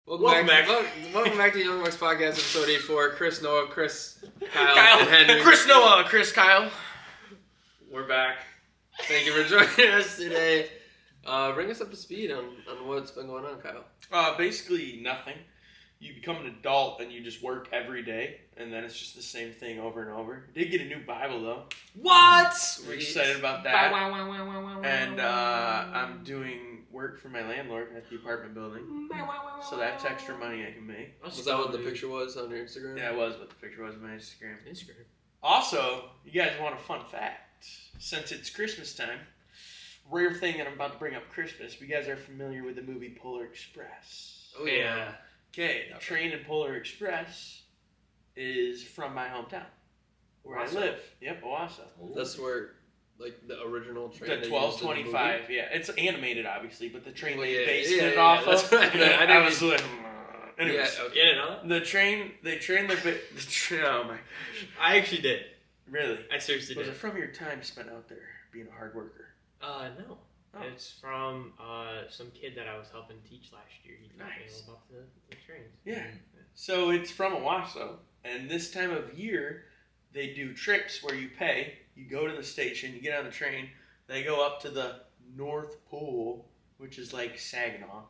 Welcome back. Welcome back to Young Bucks Podcast, episode 84. Chris, Noah, Chris, Kyle, Kyle. and Henry. Chris Noah, Chris Kyle. We're back. Thank you for joining us today. Bring us up to speed on what's been going on, Kyle. Basically nothing. You become an adult and you just work every day, and then it's just the same thing over and over. Did get a new Bible though. What? We're excited about that. And I'm doing work for my landlord at the apartment building, so that's extra money I can make. Was that what the picture was on your Instagram? Yeah, it was what the picture was on my Instagram. Also, you guys want a fun fact? Since it's Christmas time, rare thing that I'm about to bring up Christmas. You guys are familiar with the movie Polar Express? Oh yeah. Okay, the train in Polar Express is from my hometown, where Owasso. I live. Yep, Owasso. That's where, like, the original train. The 1225, yeah. It's animated, obviously, but the train Well, they yeah, based yeah, it yeah, off that's of. what I I was like, anyways. Yeah, okay. You didn't know that? They train oh my gosh. I actually did. Really? I seriously Was did. it from your time spent out there being a hard worker? No. Oh. It's from some kid that I was helping teach last year. He taught me Nice. all about the trains. Yeah. So it's from Owasso, and this time of year, they do trips where you pay, you go to the station, you get on the train, they go up to the North Pole, which is like Saginaw,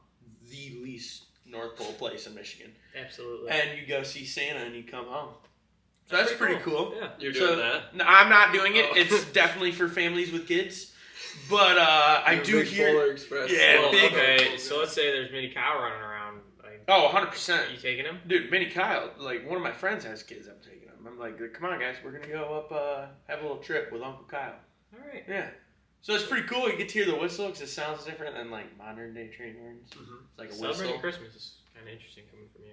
the least North Pole place in Michigan, Absolutely. and you go see Santa and you come home. So that's pretty cool. Yeah. You're doing that? No, I'm not doing it. Oh. It's definitely for families with kids. But I You're a do big hear... Polar Express. Yeah, Well, big- okay, so let's say there's Minnie Kyle running around. Like, Oh, 100%. you taking him? Dude, Minnie Kyle, like, one of my friends has kids, I'm taking them. I'm like, come on, guys, we're going to go up, have a little trip with Uncle Kyle. All right. Yeah. So it's pretty cool. You get to hear the whistle because it sounds different than, like, modern-day train horns. Mhm. It's like a Celebrating whistle. Christmas is kind of interesting coming from you.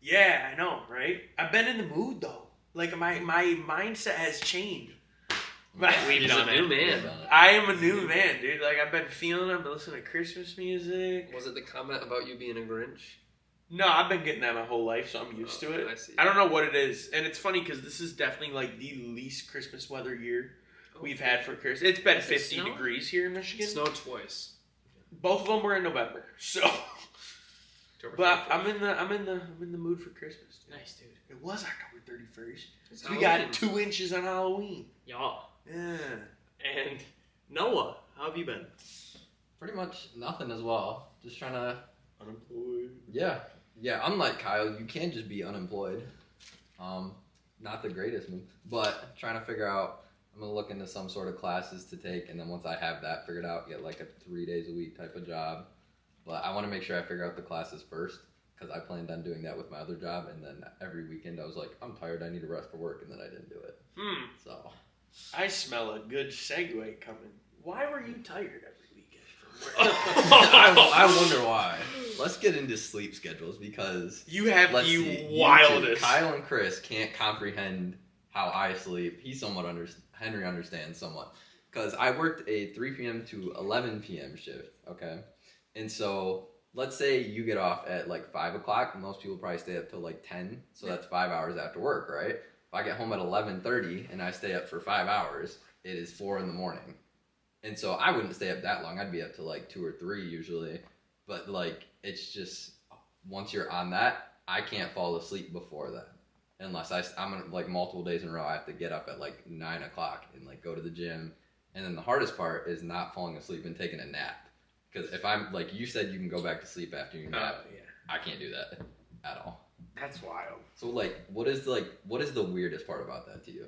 Yeah, I know, right? I've been in the mood, though. Like, my mindset has changed. We've He's a done new it. man. I am a new man, dude. Like, I've been feeling it. I've been listening to Christmas music. Was it the comment about you being a Grinch? No, I've been getting that my whole life, so I'm used to it. I see. I don't know what it is. And it's funny because this is definitely like the least Christmas weather year we've had for Christmas. It's been Does it 50 snow? degrees here in It Michigan. snowed twice. Both of them were in November. So, but I'm in the mood for Christmas. Dude. Nice, dude. It was October 31st. It's So we got Halloween. 2 inches on Halloween. Y'all. Yeah. And Noah, how have you been? Pretty much nothing as well. Just trying to, Unemployed. yeah. Unlike Kyle, you can't just be unemployed. Not the greatest move, but trying to figure out. I'm gonna look into some sort of classes to take, and then once I have that figured out, get like a 3 days a week type of job. But I want to make sure I figure out the classes first, because I planned on doing that with my other job, and then every weekend I was like, I'm tired, I need a rest for work, and then I didn't do it. So. I smell a good segue coming. Why were you tired every weekend from work? I wonder why. Let's get into sleep schedules because You have let's the see, wildest. you two, Kyle and Chris can't comprehend how I sleep. Henry understands somewhat because I worked a 3 p.m. to 11 p.m. shift. Okay, and so let's say you get off at like 5 o'clock. Most people probably stay up till like 10, so that's 5 hours after work, right? If I get home at 11:30 and I stay up for 5 hours, it is 4 in the morning. And so I wouldn't stay up that long. I'd be up to like 2 or 3 usually. But like, it's just, once you're on that, I can't fall asleep before that. Unless I'm in, like multiple days in a row, I have to get up at like 9 o'clock and like go to the gym. And then the hardest part is not falling asleep and taking a nap. Because if I'm, like you said, you can go back to sleep after your nap. yeah. I can't do that at all. That's wild. So like, what is the weirdest part about that to you?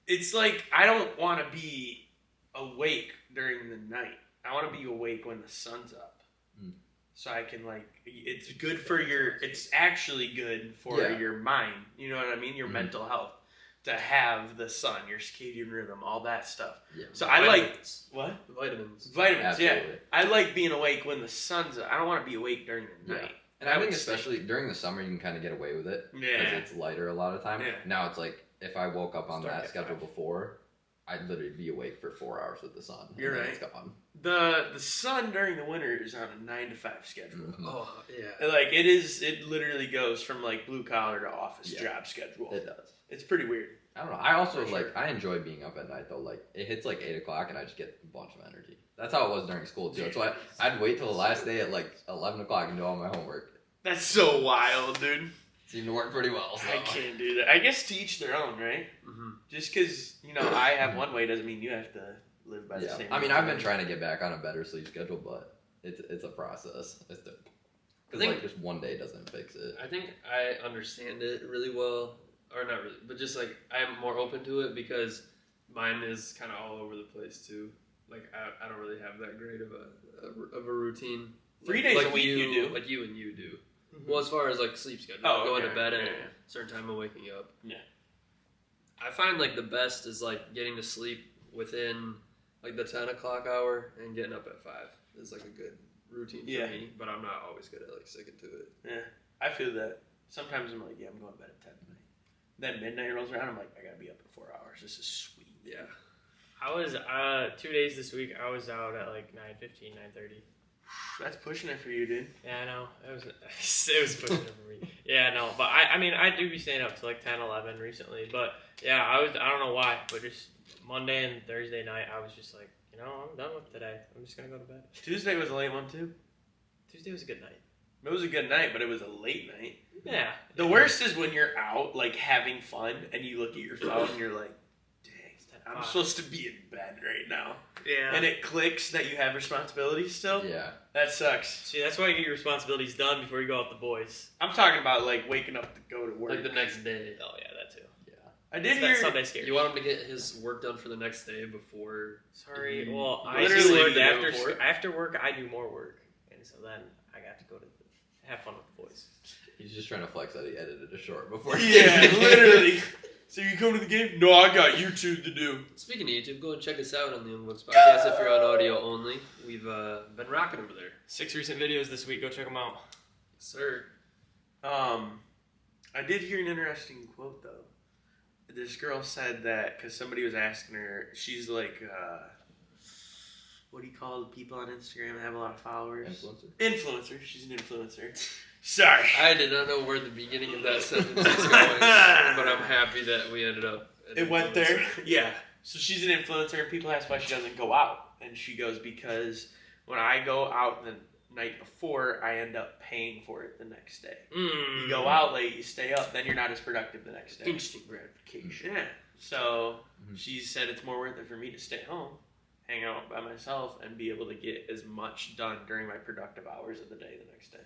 It's like I don't want to be awake during the night. I want to be awake when the sun's up, so I can like. It's good for your. It's actually good for your mind. You know what I mean? Your mental health to have the sun, your circadian rhythm, all that stuff. Yeah. So I like Vitamins. what Vitamins. vitamins. Absolutely. Yeah, I like being awake when the sun's up. I don't want to be awake during the Yeah. night. And I think especially during the summer, you can kind of get away with it. Yeah. Because it's lighter a lot of time. Yeah. Now it's like, if I woke up on Start that at schedule 5. before, I'd literally be awake for 4 hours with the sun. and You're then right. It's gone. The sun during the winter is on a 9 to 5 schedule. Mhm. Oh, yeah. Like it literally goes from like blue collar to office Yeah. job schedule. It does. It's pretty weird. I don't know. I also, For like, sure. I enjoy being up at night, though. Like, it hits, like, 8 o'clock, and I just get a bunch of energy. That's how it was during school, too. That's why I'd wait till the last day at, like, 11 o'clock and do all my homework. That's so wild, dude. Seemed to work pretty well. So. I can't do that. I guess to each their own, right? Mm-hmm. Just because, I have one way doesn't mean you have to live by the same. I mean, I've been trying to get back on a better sleep schedule, but it's a process. It's difficult. Because just one day doesn't fix it. I think I understand it really well, or not really, but just like I'm more open to it because mine is kind of all over the place too. Like I don't really have that great of a routine. 3 days a week you do, like you do. Mm-hmm. Well, as far as like sleep schedule, going to bed at a certain time and waking up. Yeah. I find like the best is like getting to sleep within like the 10 o'clock hour and getting up at 5 is like a good routine for me, but I'm not always good at like sticking to it. Yeah, I feel that. Sometimes I'm like, I'm going to bed at 10 tonight. Then midnight rolls around, I'm like, I got to be up in 4 hours. This is sweet. Yeah. I was 2 days this week. I was out at like 9:15, 9:30. That's pushing it for you, dude. Yeah, I know. It was pushing it for me. Yeah, no, but I mean, I do be staying up to like 10, 11 recently. But yeah, I don't know why, but just Monday and Thursday night, I was just like, I'm done with today. I'm just gonna go to bed. Tuesday was a late one too. Tuesday was a good night. It was a good night, but it was a late night. Yeah. The worst is when you're out, like having fun, and you look at your phone and you're like, dang, I'm supposed to be in bed right now. Yeah. And it clicks that you have responsibilities still. Yeah. That sucks. See, that's why you get your responsibilities done before you go out with the boys. I'm talking about like waking up to go to work. Like the next day. Oh yeah, that too. I did It's hear that Sunday scare. You want him to get his work done for the next day before. Sorry, well, I Literally work the day before. after work. I do more work, and so then I got to go to have fun with the boys. He's just trying to flex that he edited a short before. Yeah, literally. So you come to the game? No, I got YouTube to do. Speaking of YouTube, go and check us out on the Young Bucks podcast if you're on audio only. We've been rocking over there. 6 recent videos this week. Go check them out. Yes, sir. I did hear an interesting quote though. This girl said that because somebody was asking her, she's like, what do you call the people on Instagram that have a lot of followers? Influencer. She's an influencer. Sorry. I did not know where the beginning of that sentence was going, but I'm happy that we ended up. It went there. Yeah. So she's an influencer, and people ask why she doesn't go out, and she goes, because when I go out the night before, I end up paying for it the next day. You go out late, you stay up, then you're not as productive the next day. Instant gratification. Yeah. So she said it's more worth it for me to stay home, hang out by myself, and be able to get as much done during my productive hours of the day the next day.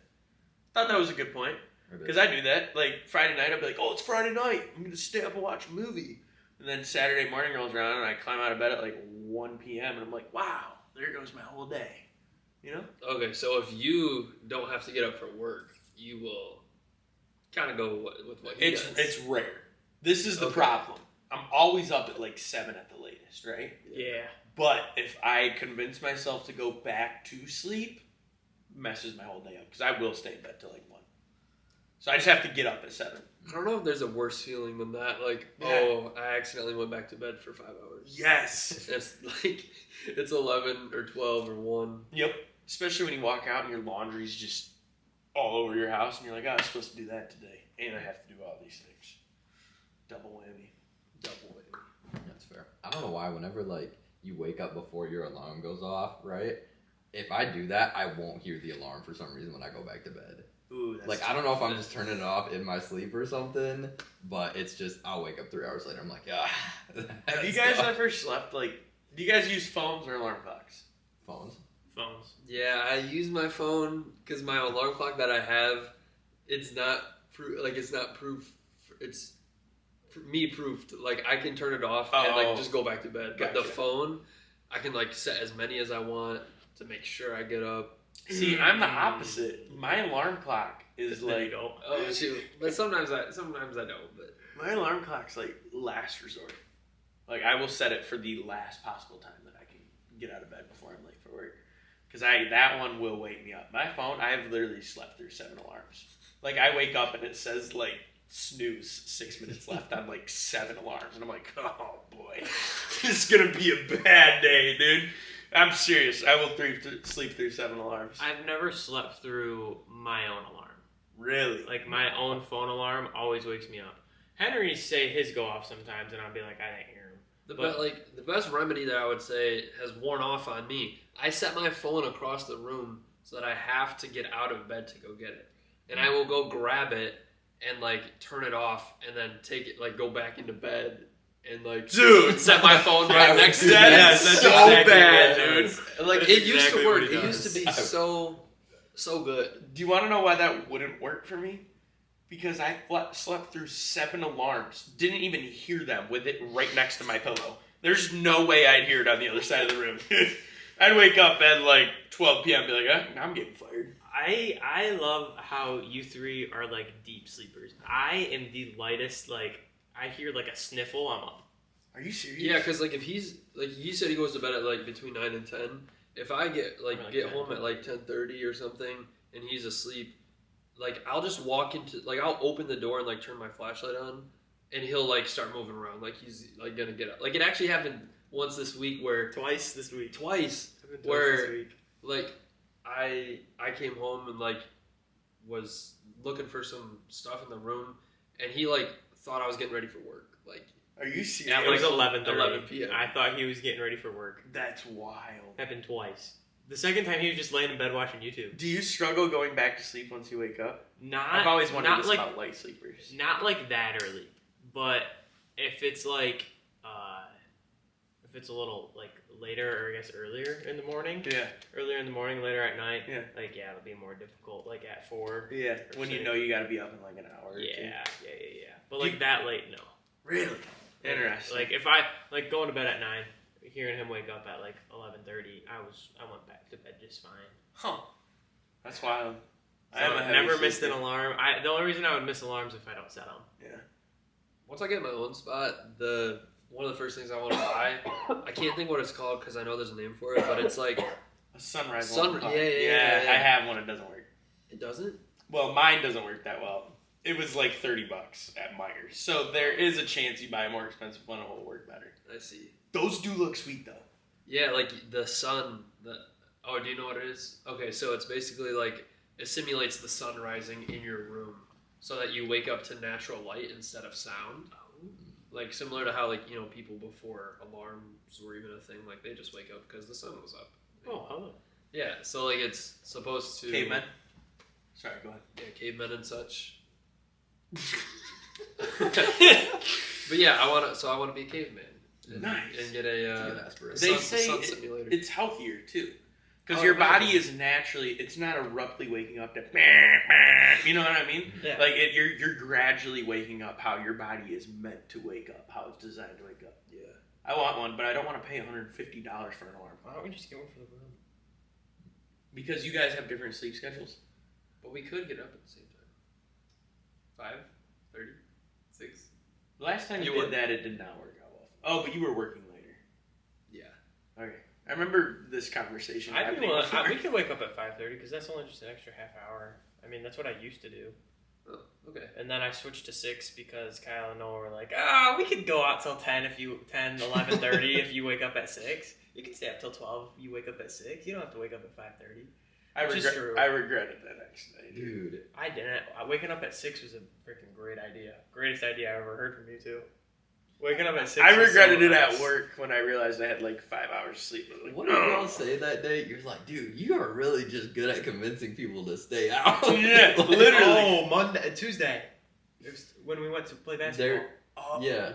Thought that was a good point. Because I do that. Like, Friday night, I'll be like, oh, it's Friday night. I'm going to stay up and watch a movie. And then Saturday morning rolls around, and I climb out of bed at like 1 p.m., and I'm like, wow, there goes my whole day. You know? Okay, so if you don't have to get up for work, you will kind of go with what he does. It's rare. This is the problem. I'm always up at like 7 at the latest, right? Yeah. But if I convince myself to go back to sleep, messes my whole day up. Because I will stay in bed till like 1. So I just have to get up at 7. I don't know if there's a worse feeling than that. Like, oh, I accidentally went back to bed for 5 hours. Yes. It's like, it's 11 or 12 or 1. Yep. Especially when you walk out and your laundry's just all over your house and you're like, oh, I was supposed to do that today. And I have to do all these things. Double whammy. That's fair. I don't know why whenever like you wake up before your alarm goes off, right? If I do that, I won't hear the alarm for some reason when I go back to bed. Ooh, that's like, I don't know if I'm just turning it off in my sleep or something, but it's just, I'll wake up 3 hours later. I'm like, ah. Have you guys ever slept, like, do you guys use phones or alarm clocks? Phones. Yeah, I use my phone because my alarm clock that I have, it's not proof. It's me proofed. Like, I can turn it off and like just go back to bed. But the phone, I can like set as many as I want to make sure I get up. See, I'm the opposite. My alarm clock is like, oh shoot. But sometimes I don't. But my alarm clock's like last resort. Like, I will set it for the last possible time that I can get out of bed before I'm late for work. Because that one will wake me up. My phone, I've literally slept through 7 alarms. Like, I wake up and it says like snooze 6 minutes left on like 7 alarms, and I'm like, oh boy, this is gonna be a bad day, dude. I'm serious. I will sleep through 7 alarms. I've never slept through my own alarm. Really? Like, my own phone alarm always wakes me up. Henry say his go off sometimes, and I'll be like, I didn't hear him. The best remedy that I would say has worn off on me. I set my phone across the room so that I have to get out of bed to go get it. and I will go grab it and like turn it off, and then take it like go back into bed and like Dude, set my phone right next to it. That's so bad, dude. And, like That's it used exactly to work. what he It used to be so good. Do you want to know why that wouldn't work for me? Because I slept through 7 alarms, didn't even hear them with it right next to my pillow. There's no way I'd hear it on the other side of the room. I'd wake up at like 12 p.m. and be like, I'm getting fired. I love how you three are like deep sleepers. I am the lightest. Like I hear like a sniffle, I'm up. Are you serious? Yeah, because like if he's like he said he goes to bed at like between 9 and 10. If I get Like get 10. home at like 10:30 or something and he's asleep, like I'll just walk into like I'll open the door and like turn my flashlight on, and he'll like start moving around like he's like gonna get up. Like it actually happened once this week where Twice this week. where this week. like I came home and like was looking for some stuff in the room, and he like thought I was getting ready for work. Like Are you serious? Yeah, like 11:30. 11 p.m. I thought he was getting ready for work. That's wild. Happened twice. The second time he was just laying in bed watching YouTube. Do you struggle going back to sleep once you wake up? Not. I've always wondered not this like, about light sleepers. Not like that early, but if it's like, if it's a little like later or I guess earlier in the morning. Yeah. Earlier in the morning, later at night. Yeah. Like yeah, it'll be more difficult. Like at 4. Yeah. When you know you got to be up in like an hour. Or Yeah. two. But like that late, no. Really? Interesting. Like if I like going to bed at 9, hearing him wake up at like 11:30, I went back to bed just fine. Huh. That's wild. So I am a heavy never missed an sleeper. alarm. The only reason I would miss alarms if I don't set them. Yeah. Once I get my own spot, one of the first things I want to buy, I can't think what it's called because I know there's a name for it, but it's like A sunrise Sun- alarm clock. yeah. I have one. It doesn't work. it doesn't. Well, mine doesn't work that well. It was like $30 at Myers. So there is a chance you buy a more expensive one, it will work better. I see. Those do look sweet though. Yeah, like the sun. Oh, do you know what it is? Okay, so it's basically like it simulates the sun rising in your room, so that you wake up to natural light instead of sound. Like similar to how like people before alarms were even a thing, like they just wake up because the sun was up. Oh, hello. Yeah, so like it's supposed to Cavemen. Sorry, go ahead. Yeah, cavemen and such. But yeah, I want to be a caveman. And, Nice. And get a They say sun simulator. It's healthier too. Because Oh, your right. body is naturally, it's not abruptly waking up to, you know what I mean? Yeah. Like you're gradually waking up how your body is meant to wake up, how it's designed to wake up. Yeah. I want one, but I don't want to pay $150 for an alarm. Why don't we just get one for the room? Because you guys have different sleep schedules. But we could get up at the same time. 5:30, 6. Last time you You did were- that, it did not work out well. Oh, but you were working later. Yeah. Okay. I remember this conversation happening before. We could wake up at 5:30 because that's only just an extra half hour. I mean, that's what I used to do. Oh, okay. And then I switched to 6 because Kyle and Noah were like, we could go out till 10 11:30 if you wake up at 6. You can stay up till 12 if you wake up at 6. You don't have to wake up at 5:30. Which is true. I regretted that actually. Dude. I didn't. Waking up at 6 was a freaking great idea. Greatest idea I ever heard from you two. Waking up at 6. I was regretted so it nice. at work when I realized I had like 5 hours sleep. I was like, What did y'all say that day? You're like, dude, you are really just good at convincing people to stay out. Yeah, Like, literally. Oh, Tuesday. It was when we went to play basketball. Dairy- Oh, Yeah.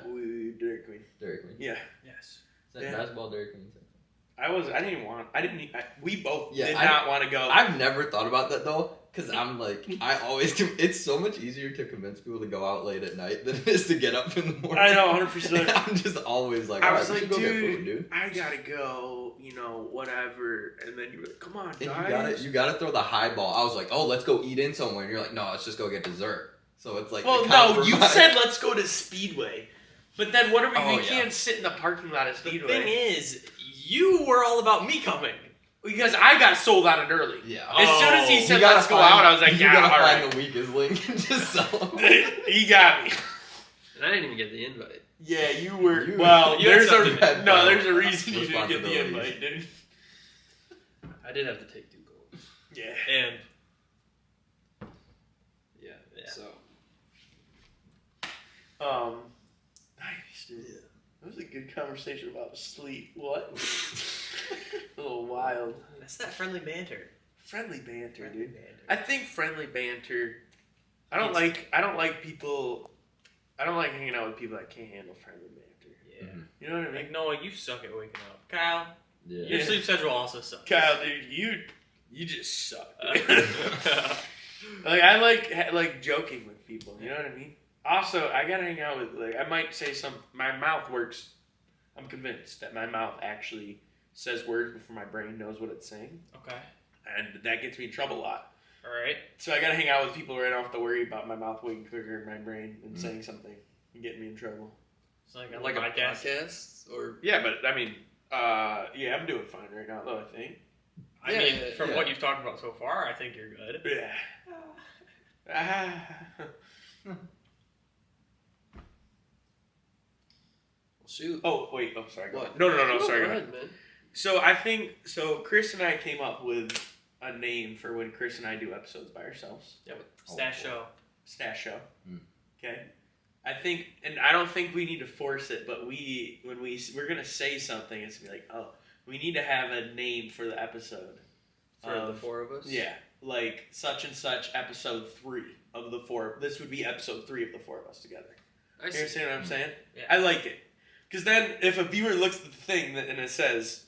Dairy Queen. Dairy Queen. Yeah. Yes. Is that Yeah. basketball, Dairy Queen? We both Yeah, did I- not want to go. I've never thought about that though, because I'm like, it's so much easier to convince people to go out late at night than it is to get up in the morning. I know, 100%. I'm just always like, I "Alright, was we like, should go get dude, food, dude. I gotta go, whatever. And then you were like, come on, And guys. you gotta throw the high ball. I was like, oh, let's go eat in somewhere. And you're like, no, let's just go get dessert. So it's like, Well, the no, you compromise. said let's go to Speedway. But then what are we? Oh, we yeah. can't sit in the parking lot at The Speedway. thing is, you were all about me coming. Because I got sold on it early. Yeah. As soon as he Oh. said You gotta let's go find- out, I was like, you yeah, gotta all find right. the weakest link and just sell them. He got me. And I didn't even get the invite. Yeah, you were. You- well, you had there's something a to- no. There's a reason you didn't get the Responsibilities. invite, dude. I did have to take 2 goals. Yeah. And Yeah. Yeah. So. Nice, dude. That was a good conversation about sleep. What? A little wild. that's that friendly banter. Friendly banter, Friendly dude. banter. I think friendly banter. I don't like people. I don't like hanging out with people that can't handle friendly banter. Yeah. You know what I mean? Like Noah, you suck at waking up. Kyle, Yeah. your sleep schedule also sucks. Kyle, dude, you just suck. Like I like joking with people. You know what I mean? Also, I gotta hang out with I might say some. My mouth works. I'm convinced that my mouth actually says words before my brain knows what it's saying, Okay. and that gets me in trouble a lot. All right. So I gotta hang out with people where I don't have to worry about my mouth working quicker in my brain and saying something and getting me in trouble. It's like Like a podcast. podcast or Yeah, but I mean, yeah, I'm doing fine right now, though. I think. I mean, from what you've talked about so far, I think you're good. Yeah. shoot. Oh wait. Oh, sorry. Go What? on. No. Go Sorry. Go ahead, ahead. man. So I think Chris and I came up with a name for when Chris and I do episodes by ourselves. Stash show. Stash show. Mm. Okay. I think, and I don't think we need to force it, but we're gonna say something, it's gonna be like, oh, we need to have a name for the episode. For the four of us? Yeah, like such and such episode 3 of the 4. This would be episode 3 of the 4 of us together. I You see. understand what I'm saying? Yeah. I like it. Because then if a viewer looks at the thing and it says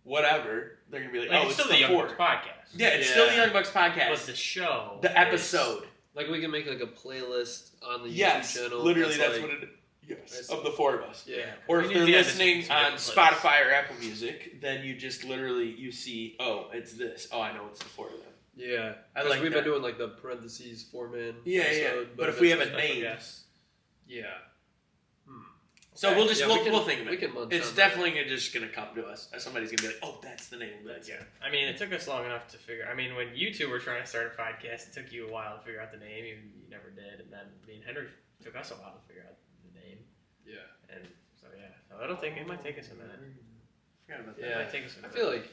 whatever, they're going to be like, oh, it's still the the Young 4. Bucks podcast. Yeah, it's still the Young Bucks podcast. But the show. The episode. Like we can make like a playlist on the Yes, YouTube channel. literally that's like, what it is. Yes, That's- of the 4 of us. Yeah. Or We if need they're to add this listening to on different lists. Spotify or Apple Music, then you just literally, you see, oh, it's this. Oh, I know it's the 4 of them. Yeah. I Because like we've that. been doing like the parentheses 4-man Yeah, episode. But if we have a it's- name. Yes. Yeah. So Okay. we'll just, Yeah, we'll think of We it. can munch It's on definitely just going to come to us. Somebody's going to be like, oh, that's the name. But That's yeah, I mean, it took us long enough to figure. I mean, when you two were trying to start a podcast, it took you a while to figure out the name. You never did, and then me and Henry took us a while to figure out the name. Yeah. And so yeah, so it'll take. It might take us a minute. Forgot about It that. might take us a I minute. feel like,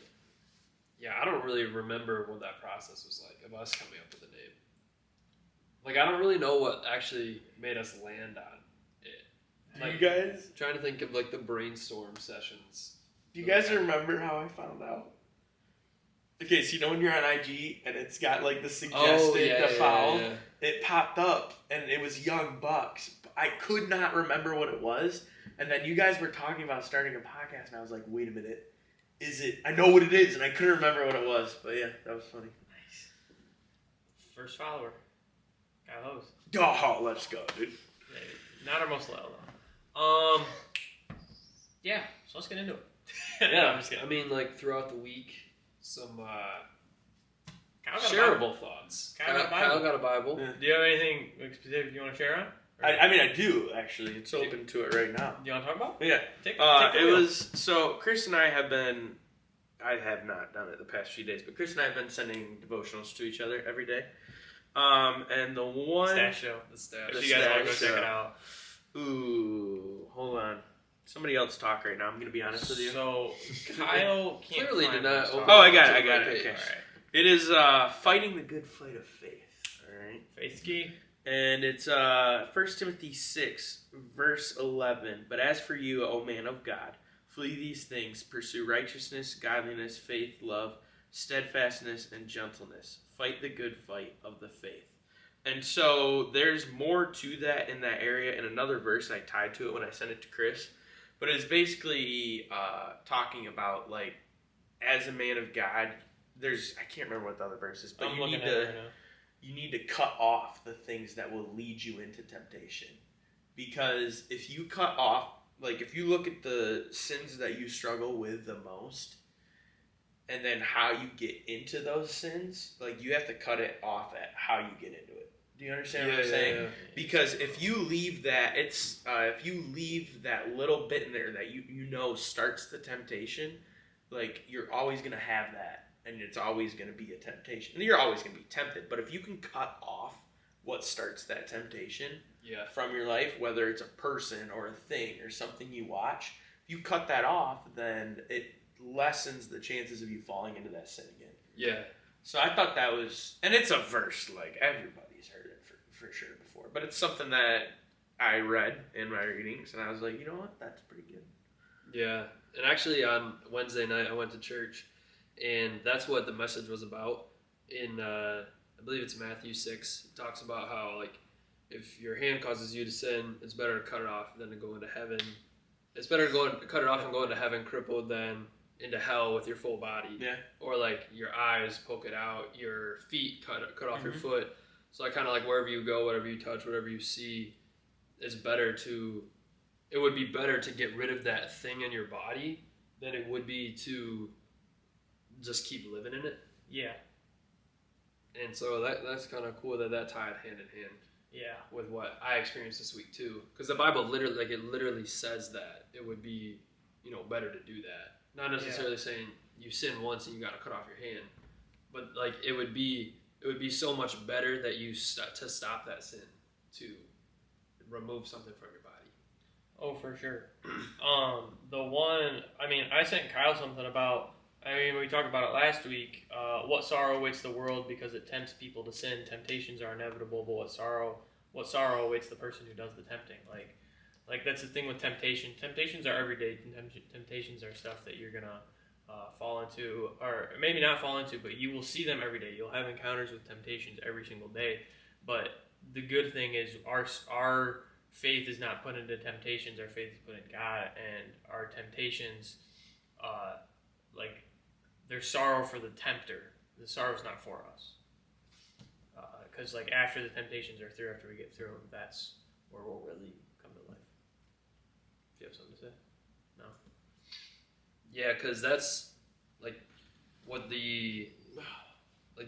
I don't really remember what that process was like of us coming up with a name. Like, I don't really know what actually made us land on it. Do you guys? I'm trying to think of like the brainstorm sessions. Do you guys remember how I found out? Okay, so you know when you're on IG and it's got like the suggested to follow, it popped up and it was Young Bucks. I could not remember what it was, and then you guys were talking about starting a podcast, and I was like, wait a minute, is it? I know what it is, and I couldn't remember what it was, but yeah, that was funny. Nice. First follower. Kyle Hose. Oh, let's go, dude. Not our most loyal though. Yeah. So let's get into it. Yeah, I'm just kidding. I mean, like throughout the week, some Kyle got a shareable thoughts. Kyle got a Bible. Kyle got a Bible. Yeah. Do you have anything specific you want to share on? Or I mean, I do actually. It's open to it right now. do you want to talk about? Yeah. Take the It wheel. was so Chris and I have been. I have not done it the past few days, but Chris and I have been sending devotionals to each other every day. And the one. Stash show. The stash. If you guys want to go Stash check it show. out. Ooh, hold on. Somebody else talk right now. I'm gonna be honest with you. So Kyle can't Clearly find did not this open talk. Oh, I got to it. I the got right it. page. Okay. All right. It is fighting the good fight of faith. All right. Faith key. And it's 1 Timothy 6, verse 11. But as for you, O man of God, flee these things. Pursue righteousness, godliness, faith, love, steadfastness, and gentleness. Fight the good fight of the faith. And so there's more to that in that area in another verse. I tied to it when I sent it to Chris. But it's basically talking about, like, as a man of God, I can't remember what the other verse is, but I'm you looking need at it to... right now. You need to cut off the things that will lead you into temptation. Because if you cut off, like if you look at the sins that you struggle with the most, and then how you get into those sins, like you have to cut it off at how you get into it. Do you understand what I'm saying? Yeah. Because if you leave that, if you leave that little bit in there that you know starts the temptation, like you're always gonna have that. And it's always going to be a temptation. You're always going to be tempted. But if you can cut off what starts that temptation from your life, whether it's a person or a thing or something you watch, if you cut that off, then it lessens the chances of you falling into that sin again. Yeah. So I thought that was, and it's a verse, like everybody's heard it for sure before. But it's something that I read in my readings, and I was like, you know what, that's pretty good. Yeah. And actually on Wednesday night I went to church. And that's what the message was about. in I believe it's Matthew 6. It talks about how like if your hand causes you to sin, it's better to cut it off than to go into heaven. It's better to cut it off and go into heaven crippled than into hell with your full body. Yeah. Or like your eyes poke it out, your feet cut off your foot. So I kind of like wherever you go, whatever you touch, whatever you see, it would be better to get rid of that thing in your body than it would be to just keep living in it. Yeah. And so that's kind of cool that tied hand in hand. Yeah. With what I experienced this week too, because the Bible literally says that it would be, better to do that. Not necessarily saying you sin once and you got to cut off your hand, but like it would be so much better that you to stop that sin, to remove something from your body. Oh, for sure. I sent Kyle something about. We talked about it last week. What sorrow awaits the world because it tempts people to sin. Temptations are inevitable, but what sorrow awaits the person who does the tempting? Like that's the thing with temptation. Temptations are everyday. Temptations are stuff that you're gonna fall into, or maybe not fall into, but you will see them every day. You'll have encounters with temptations every single day. But the good thing is our faith is not put into temptations. Our faith is put in God, and our temptations, there's sorrow for the tempter. The sorrow's not for us. Because after the temptations are through, after we get through them, that's where we'll really come to life. If you have something to say? No? Yeah, because that's what the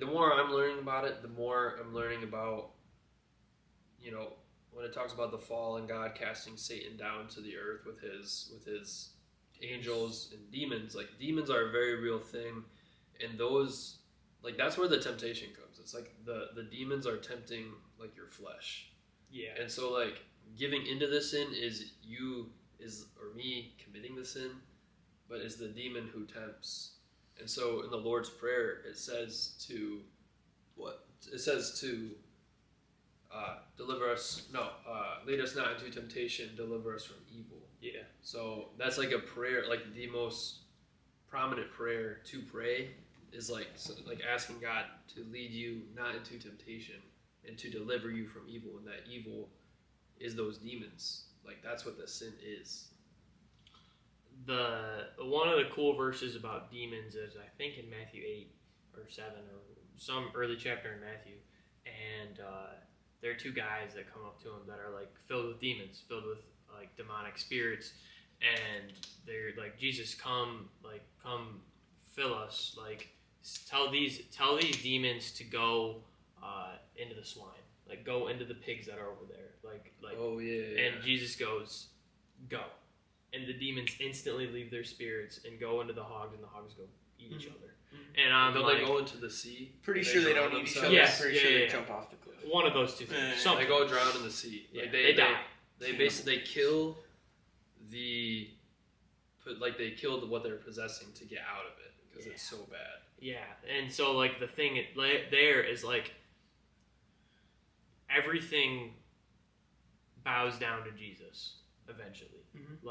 more I'm learning about it, the more I'm learning about, when it talks about the fall and God casting Satan down to the earth with his angels and demons. Like demons are a very real thing, and those that's where the temptation comes. It's like the demons are tempting your flesh. Yeah. And so giving into the sin is me committing the sin, but is the demon who tempts. And so in the Lord's Prayer it says to deliver us lead us not into temptation, deliver us from evil. Yeah. So that's a prayer, the most prominent prayer to pray is asking God to lead you not into temptation and to deliver you from evil, and that evil is those demons. That's what the sin is. One of the cool verses about demons is I think in Matthew 8 or 7 or some early chapter in Matthew, and there are two guys that come up to him that are filled with demons, filled with demonic spirits, and they're Jesus, come fill us, tell these demons to go into the swine, go into the pigs that are over there, oh yeah. And Jesus goes, go, and the demons instantly leave their spirits and go into the hogs, and the hogs go eat each other. And I'm don't they go into the sea? Pretty sure they don't eat each other. Yeah, I'm pretty sure they jump off the cliff. One of those two things. They go drown in the sea. Yeah, they die. They basically kill they killed what they're possessing to get out of it because it's so bad. Yeah, and so the thing there is everything bows down to Jesus eventually. Mm-hmm.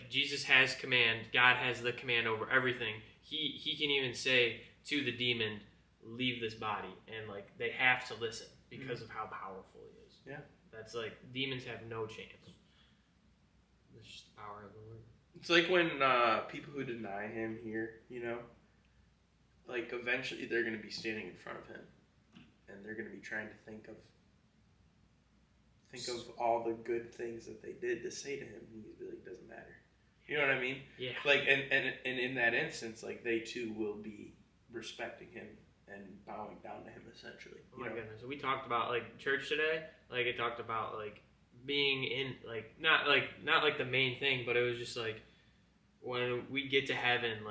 Jesus has command. God has the command over everything. He can even say to the demon, leave this body, and they have to listen because of how powerful he is. Yeah. That's demons have no chance. It's just the power of the Lord. It's when people who deny him here, eventually they're going to be standing in front of him, and they're going to be trying to think of all the good things that they did to say to him, and he's like, doesn't matter. You know what I mean? Yeah. And in that instance, they too will be respecting him and bowing down to him essentially. Oh my goodness. We talked about church today. It talked about being in not the main thing, but it was just when we get to heaven,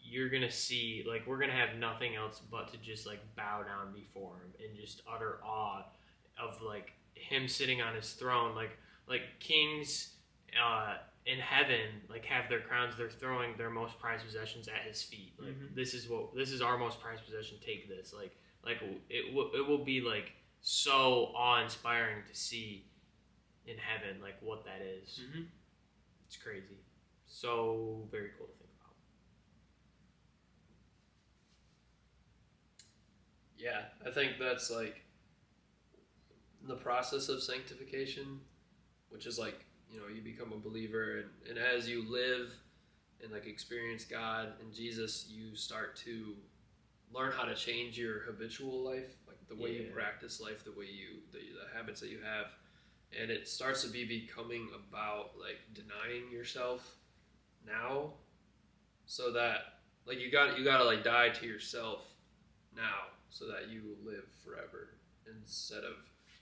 you're gonna see we're gonna have nothing else but to just bow down before him in just utter awe of him sitting on his throne, kings in heaven have their crowns, they're throwing their most prized possessions at his feet. This is our most prized possession, take this. It will be so awe-inspiring to see in heaven what that is. Mm-hmm. It's crazy, so very cool to think Yeah, I think that's like the process of sanctification, which is like, you know, you become a believer, and as you live and like experience God and Jesus, you start to learn how to change your habitual life, like the way you practice life, the way the habits that you have, and it starts to be becoming about like denying yourself now, so that like you gotta like die to yourself now, so that you live forever instead of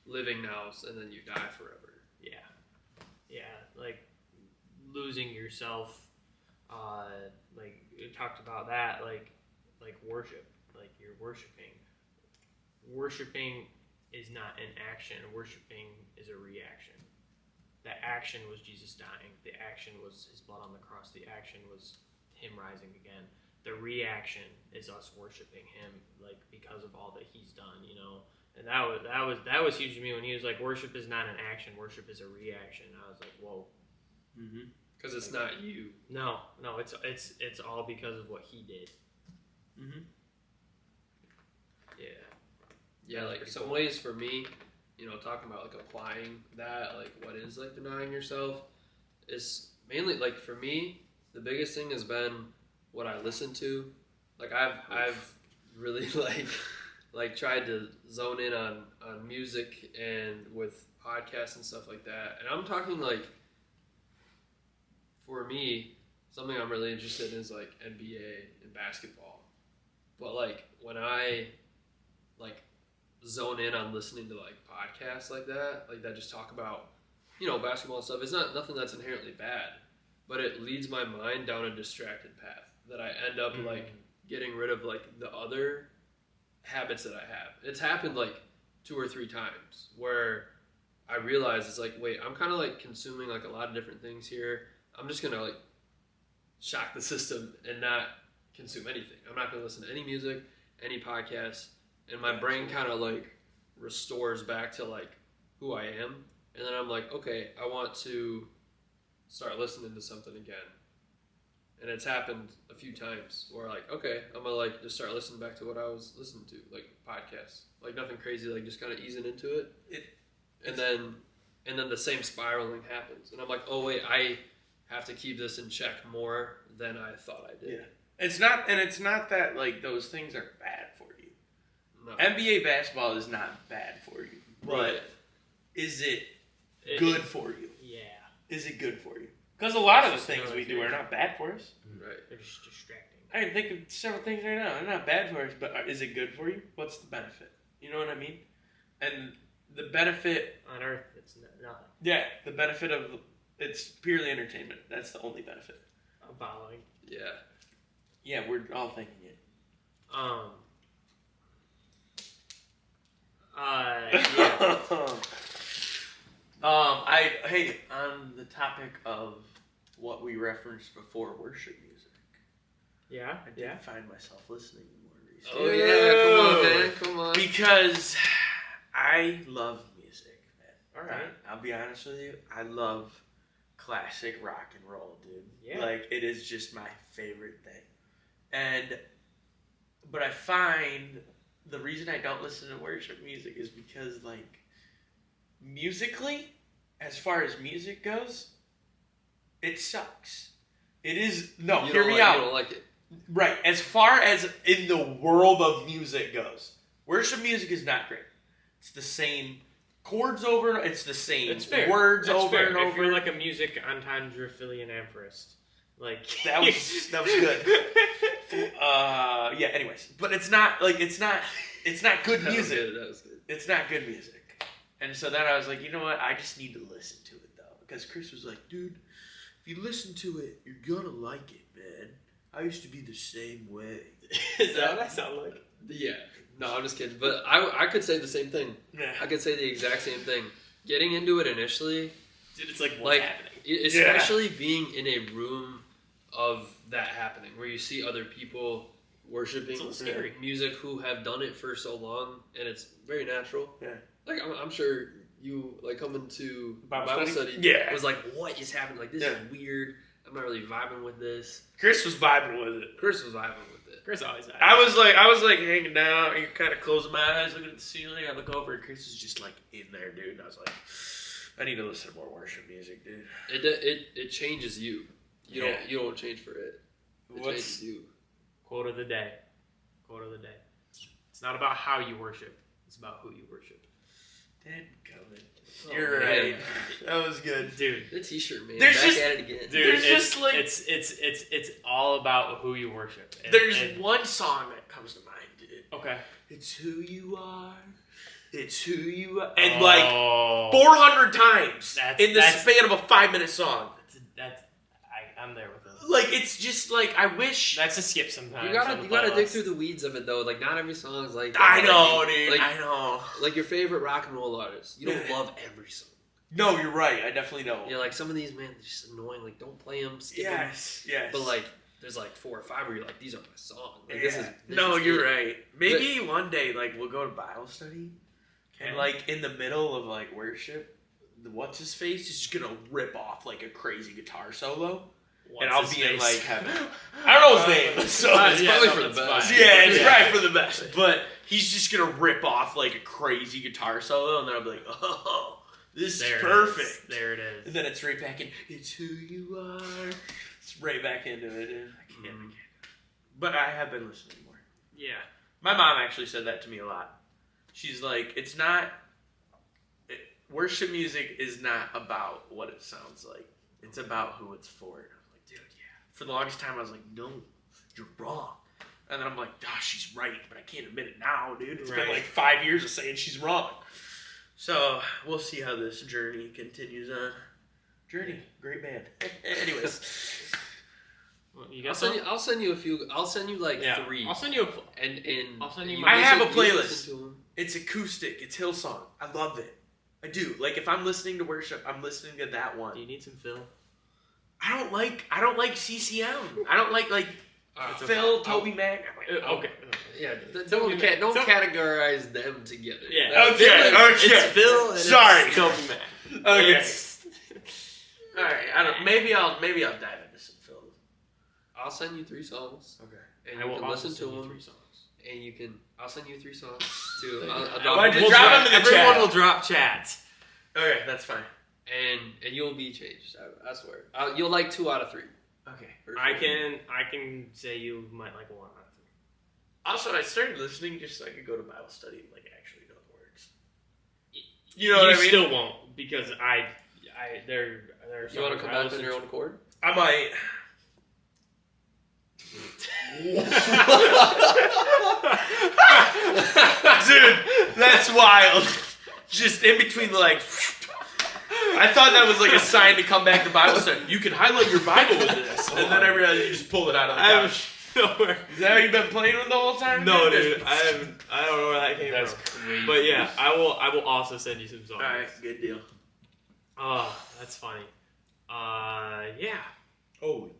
living now and then you die forever. Yeah, like losing yourself. Like we talked about that, like worship, like you're worshiping. Worshiping is not an action. Worshiping is a reaction. The action was Jesus dying. The action was his blood on the cross. The action was him rising again. The reaction is us worshiping him, like because of all that he's done, you know. And that was huge to me when he was like, worship is not an action. Worship is a reaction. I was like, whoa. Because it's not you. No, it's all because of what he did. Yeah, like some ways for me, you know, talking about like applying that, like what is like denying yourself, is mainly like for me, the biggest thing has been what I listen to. Like I've really like tried to zone in on music and with podcasts and stuff like that. And I'm talking like, for me, something I'm really interested in is like NBA and basketball. But like when I like zone in on listening to like podcasts like that just talk about, you know, basketball and stuff, it's not nothing that's inherently bad, but it leads my mind down a distracted path that I end up like getting rid of like the other habits that I have. It's happened like 2 or 3 times where I realize it's like, wait, I'm kind of like consuming like a lot of different things here. I'm just gonna like shock the system and not consume anything. I'm not gonna listen to any music, any podcasts, and my brain kind of like restores back to like who I am. And then I'm like, okay, I want to start listening to something again. And it's happened a few times where like, okay, I'm gonna like just start listening back to what I was listening to, like podcasts, like nothing crazy, like just kind of easing into it. And then the same spiraling happens, and I'm like, oh wait, I have to keep this in check more than I thought I did. Yeah, it's not that like those things are bad for you. No. NBA basketball is not bad for you, but Right. is it good for you? Yeah. Is it good for you? Because a lot of the things we do are not bad for us. Right. They're just distracting. I can think of several things right now. They're not bad for us, but is it good for you? What's the benefit? You know what I mean? And the benefit On Earth, it's nothing. yeah, the benefit of it's purely entertainment. That's the only benefit. I'm following. Yeah. Yeah, we're all thinking it. Yeah. Hey, on the topic of what we referenced before, worship music. Yeah. I did find myself listening more recently. Oh yeah, come on, man, come on. Because I love music, man. All right. I'll be honest with you. I love classic rock and roll, dude. Yeah. Like, it is just my favorite thing. But I find the reason I don't listen to worship music is because, like, musically, as far as music goes, it sucks. It is, no, You hear don't me like, out. You don't like it. Right, as far as in the world of music goes, worship music is not great. It's the same chords over, it's the same It's fair. words That's over fair. and If over. you're like a music entendrophilian amphorist, like That was good. Yeah. Anyways, but it's not good music. That was good. It's not good music. And so then I was like, you know what? I just need to listen to it though, because Chris was like, dude, if you listen to it, you're gonna like it, man. I used to be the same way. Is that what I sound like? Yeah. No, I'm just kidding. But I could say the same thing. Yeah. I could say the exact same thing. Getting into it initially, Dude, it's like what's like, happening. especially being in a room of that happening, where you see other people worshiping It's a little scary. music who have done it for so long, and it's very natural. Yeah. Like, I'm sure you, like, coming to Bible study? study Yeah. was like, what is happening? Like, this Yeah. is weird. I'm not really vibing with this. Chris was vibing with it. Chris was vibing with it. Chris always had. I was like hanging down, and kind of closing my eyes, looking at the ceiling. I look over, and Chris is just like in there, dude. And I was like, I need to listen to more worship music, dude. It changes you. You Yeah. don't change for it. It changes you. Quote of the day. Quote of the day. It's not about how you worship. It's about who you worship. You're right. That was good, dude. The T-shirt, man. There's Back just- at it again. Dude, There's it's just, like- it's all about who you worship. There's one song that comes to mind, dude. Okay. It's who you are. It's who you are. And like Oh. 400 times in the that's- span of a 5-minute song. I'm there with him. Like, it's just like, I wish. That's a skip sometimes. You gotta on the dig playlist. through the weeds of it though. Like not every song is like. I know, like, dude. Like, I know. like your favorite rock and roll artist. You don't love every song. No, you're right. I definitely don't. Yeah, like some of these, man, they're just annoying. Like don't play them, skip them. Yes. But like, there's like 4 or 5 where you're like, these are my songs. Like Yeah. this is. No, is you're it. right. Maybe one day, like, we'll go to Bible study, and like in the middle of like worship, what's his face is just gonna rip off like a crazy guitar solo, and I'll be in like heaven. I don't know his name, so It's probably for the best. yeah, it's right for the best. But he's just gonna rip off like a crazy guitar solo, and then I'll be like, oh, this is perfect. There it is. And then it's right back in. It's who you are. It's right back into it. And I can't. But I have been listening more. Yeah. My mom actually said that to me a lot. She's like, it's not. Worship music is not about what it sounds like. It's about who it's for. And I'm like, dude, yeah. For the longest time, I was like, no, you're wrong. And then I'm like, gosh, she's right, but I can't admit it now, dude. It's been like 5 years of saying she's wrong. So we'll see how this journey continues on. Journey, great band. Anyways, Well, you got I'll send you a few. I'll send you like 3. I'll send you a. And I'll send you you my- I have a listen- you playlist. listen to 'em. It's acoustic. It's Hillsong. I love it. I do. Like if I'm listening to worship, I'm listening to that Do one. you need some Phil? I don't like CCM. I don't like Phil, Toby Mac. I'm like, Okay. Yeah, don't categorize them together. Yeah. That's Okay, Phil, okay. It's Phil. And Sorry. It's Toby Mac. Okay. It's- All right. I don't. Maybe I'll dive into some Phil. I'll send you 3 songs. Okay. And I you will can also listen to send you them. 3 songs. And you can. I'll send you 3 songs too. Why'd you drop them in the Everyone chat? will drop chats. Okay, that's fine. and you'll be changed. I swear. You'll like 2 out of 3. Okay. For sure. I can say you might like 1 out of 3. Also, I started listening just so I could go to Bible study and like actually know the words. You You know what I mean? still won't because there are You want to songs come I back on listen your to- own accord? I might. Dude, that's wild. Just in between the like. I thought that was like a sign to come back to Bible study. You can highlight your Bible with this, and then I realized you just pulled it out of the couch. Is that how you've been playing with the whole time? No, dude, I don't know where that came That's from. crazy. But yeah, I will also send you some songs. All right, good deal. Oh, that's funny. Yeah. Holy.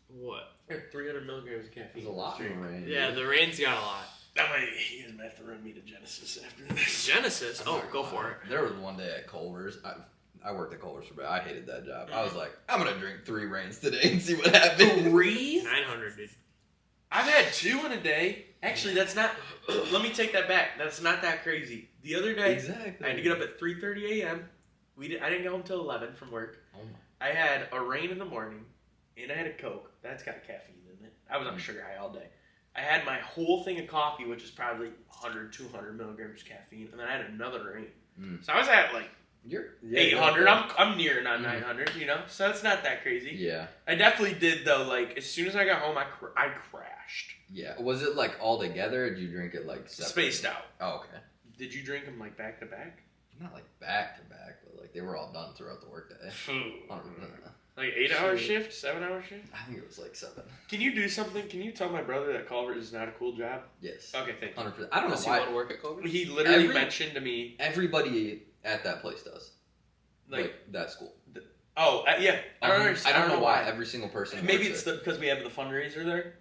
What? 300 milligrams of caffeine. There's a lot in rain. Yeah, the rain's got a lot. I might even have to run me to Genesis after this. Genesis. Oh, go for it. There was one day at Culver's. I worked at Culver's for a bit. I hated that job. I was like, I'm gonna drink 3 rains today and see what happens. 3? 900, dude. I've had 2 in a day. Actually, that's not. Let me take that back. That's not that crazy. The other day, Exactly. I had to get up at 3:30 a.m. I didn't get home till 11 from work. Oh my. I had a rain in the morning, and I had a Coke. That's got caffeine in it. I was on a sugar high all day. I had my whole thing of coffee, which is probably 100, 200 milligrams of caffeine, and then I had another rain. Mm. So I was at like You're 800. you're- I'm nearing on 900, you know? So that's not that crazy. Yeah. I definitely did, though. Like, as soon as I got home, I crashed. Yeah. Was it like all together? Or did you drink it like separate? Spaced out. Oh, okay. Did you drink them, like, back to back? Not like back to back, but like they were all done throughout the workday. 100%. Like 8-hour shift? 7-hour shift? I think it was like 7. Can you do something? Can you tell my brother that Culver's is not a cool job? Yes. Okay, thank you. 100%. I don't know Unless you why. want to work at Culver's? He literally Every- mentioned to me, Everybody at that place does. like, that school. yeah. I don't understand. I don't know why every single person. Maybe works it's there. because we have the fundraiser there.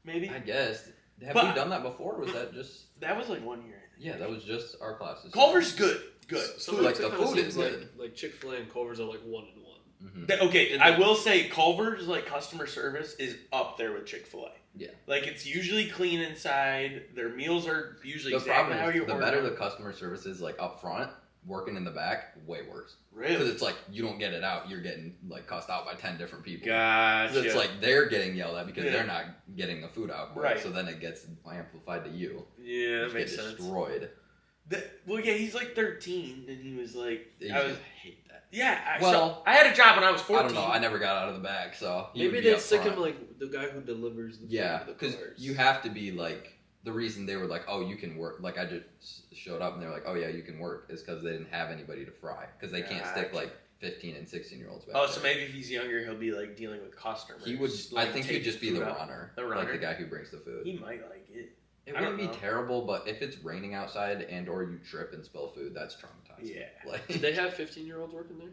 Maybe. I guess. Have But- we done that before? Or was that just? That was like 1 year, I think. Yeah, that was just our classes. Culver's good. Good. Some Like, of it the kinda food seems is like, good. like Chick-fil-A and Culver's are like 1 and 1. Mm-hmm. Okay, And I the- will say Culver's like customer service is up there with Chick-fil-A. Yeah. Like, it's usually clean inside. Their meals are usually The exactly problem how you is, the order better them. the customer service is, like, up front, working in the back, way worse. Really? Because it's like, you don't get it out, you're getting, like, cussed out by 10 different people. Gotcha. 'Cause it's like, they're getting yelled at because Yeah. they're not getting the food out quick, Right. so then it gets amplified to you. Yeah, You that just makes get sense. destroyed. Well, yeah, he's like 13, and he was like, I hate that. yeah. Well, I had a job when I was 14. I don't know, I never got out of the back, so. he Maybe would be they up stick front. him like the guy who delivers the food Yeah, to the because cars. you have to be like, the reason they were like, oh, you can work, like I just showed up and they're like, oh yeah, you can work, is because they didn't have anybody to fry. Because they can't stick like 15 and 16-year-olds back Oh, there. so maybe if he's younger, he'll be like dealing with customers. He would, like, I think take he'd just be food the out. runner. The runner? Like the guy who brings the food. He might like it. It I wouldn't don't be know. terrible, but if it's raining outside and or you trip and spill food, that's traumatizing. Yeah. Like, Did they have 15-year-olds working there?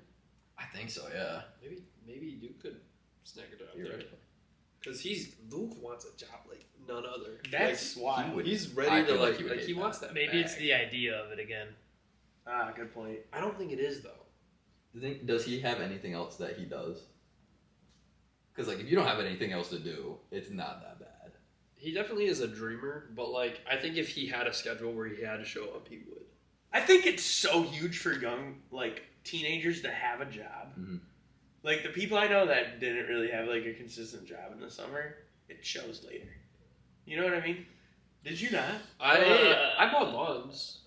I think so, yeah. Maybe Duke could snag a job You're there. right. Because Luke wants a job like none other. That's like, wild. would- he's I ready to feel like like he would hate he that. wants that. Maybe it's bag. the idea of it again. Ah, good point. I don't think it is though. Does he have anything else that he does? Because like, if you don't have anything else to do, it's not that bad. He definitely is a dreamer, but like I think if he had a schedule where he had to show up, he would. I think it's so huge for young, like, teenagers to have a job. Mhm. Like, the people I know that didn't really have, like, a consistent job in the summer, it shows later. You know what I mean? Did you not? I mowed lawns.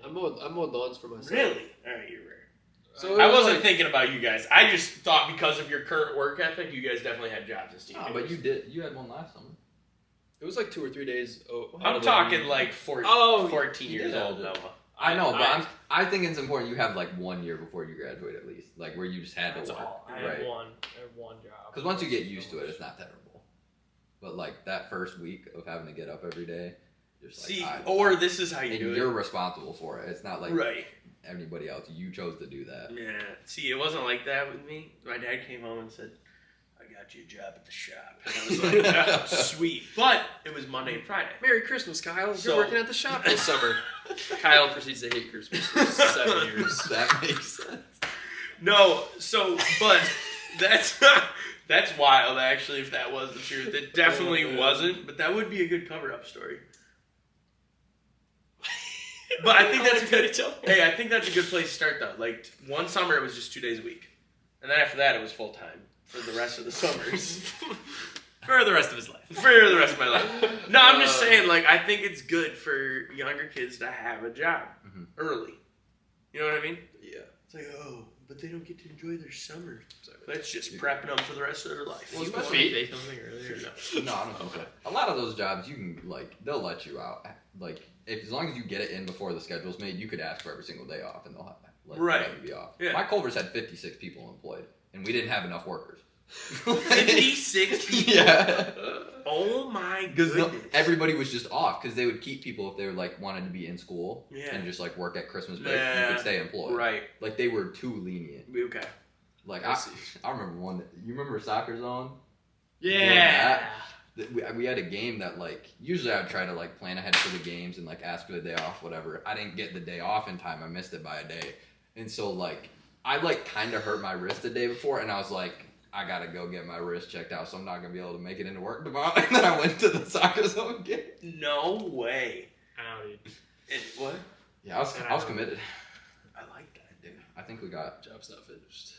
I mowed lawns for myself. Really? Alright, you're rare. So I it was wasn't like- thinking about you guys. I just thought because of your current work ethic, you guys definitely had jobs as teenagers. Oh, but you had one last summer. It was like 2 or 3 days. I'm talking like 14 you years did old, have it. Noah. I know, but I think it's important you have like 1 year before you graduate at least, like where you just had That's to work, all. I right? had one job. Because once you get used to it, it's not terrible. But like that first week of having to get up every day, just like, See, or this is how you and do you're it. responsible for it. It's not like Right. anybody else. You chose to do that. Yeah. See, it wasn't like that with me. My dad came home and said, I got you a job at the shop. And I was like, "Yeah, sweet. But it was Monday and Friday. Merry Christmas, Kyle. So- You're working at the shop this summer. Kyle proceeds to hate Christmas for 7 years. That makes sense. No, so, but that's that's wild, actually, if that was the truth. It definitely wasn't, but that would be a good cover-up story. But I think that's a good. Hey, I think that's a good place to start, though. Like, one summer it was just 2 days a week, and then after that it was full time for the rest of the summers. For the rest of his life. For the rest of my life. No, I'm just saying, like, I think it's good for younger kids to have a job early. You know what I mean? Yeah. It's like, oh, but they don't get to enjoy their summer. That's just prepping them for the rest of their life. Well, Well, you say something earlier. No. No, I don't think so. A lot of those jobs, you can like they'll let you out. Like as long as you get it in before the schedule's made, you could ask for every single day off, and they'll let you be off. Yeah. My Culver's had 56 people employed, and we didn't have enough workers. 56 people? Yeah. Oh my Because goodness. everybody was just off because they would keep people if they were like wanted to be in school Yeah. and just like work at Christmas break. You Yeah. could stay employed. Right. Like they were too lenient. Okay. Like I I, see. I remember one. You remember Soccer Zone? Yeah. We had a game that like usually I would try to like plan ahead for the games and like ask for the day off, whatever. I didn't get the day off in time. I missed it by a day, and so like I like kind of hurt my wrist the day before, and I was like, I gotta go get my wrist checked out, so I'm not gonna be able to make it into work tomorrow. And then I went to the Soccer Zone game. No way. I know, dude. And what? Yeah, I was committed. I like that. Dude, I think we got. Job's not finished.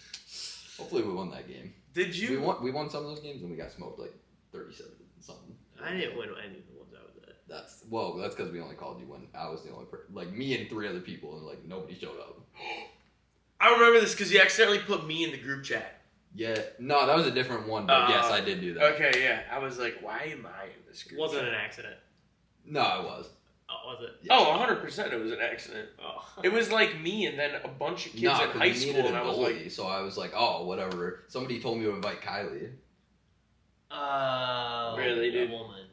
Hopefully, we won that game. Did you? We won some of those games, and we got smoked like 37 something. I didn't win any of the ones I was at. That's because we only called you when I was the only like me and 3 other people, and like nobody showed up. I remember this because you accidentally put me in the group chat. Yeah, no, that was a different one, but yes, I did do that. Okay, yeah. I was like, why am I in this group Wasn't chat? an accident. No, it was. Oh, was it? Oh, 100% it was an accident. Oh. It was like me and then a bunch of kids No, in 'cause high we school, needed and a I was goalie, like, so I was like, oh, whatever. Somebody told me to invite Kylie. Oh. Really, the dude? woman.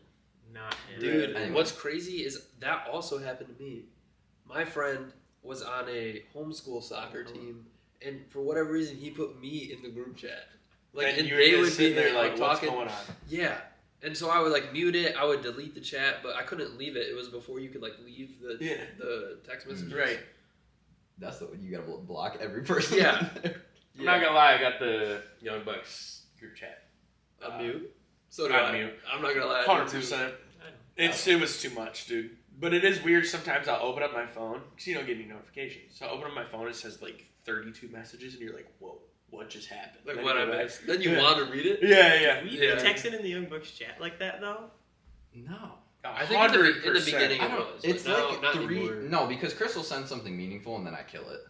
Not him. Dude, Anyway. what's crazy is that also happened to me. My friend was on a homeschool soccer team, and for whatever reason, he put me in the group chat. Like, and you were just sitting there like, what's talking. going on? Yeah, and so I would like mute it. I would delete the chat, but I couldn't leave it. It was before you could like leave the text messages. Right. That's the you gotta block every person. Yeah. I'm not gonna lie, I got the Young Bucks group chat. A mute. So do On I. mute. I'm not gonna lie. 100%. It was too much, dude. But it is weird. Sometimes I'll open up my phone because you don't get any notifications. So I open up my phone, it says like 32 messages, and you're like, whoa, what just happened? Like Then what you I go back. missed. Then you want to read it. Yeah. We texted in the Young Bucks chat like that though. No. I think in the 100%. beginning I it don't. was. It's but like not three. anymore. No, because Chris will send something meaningful and then I kill it.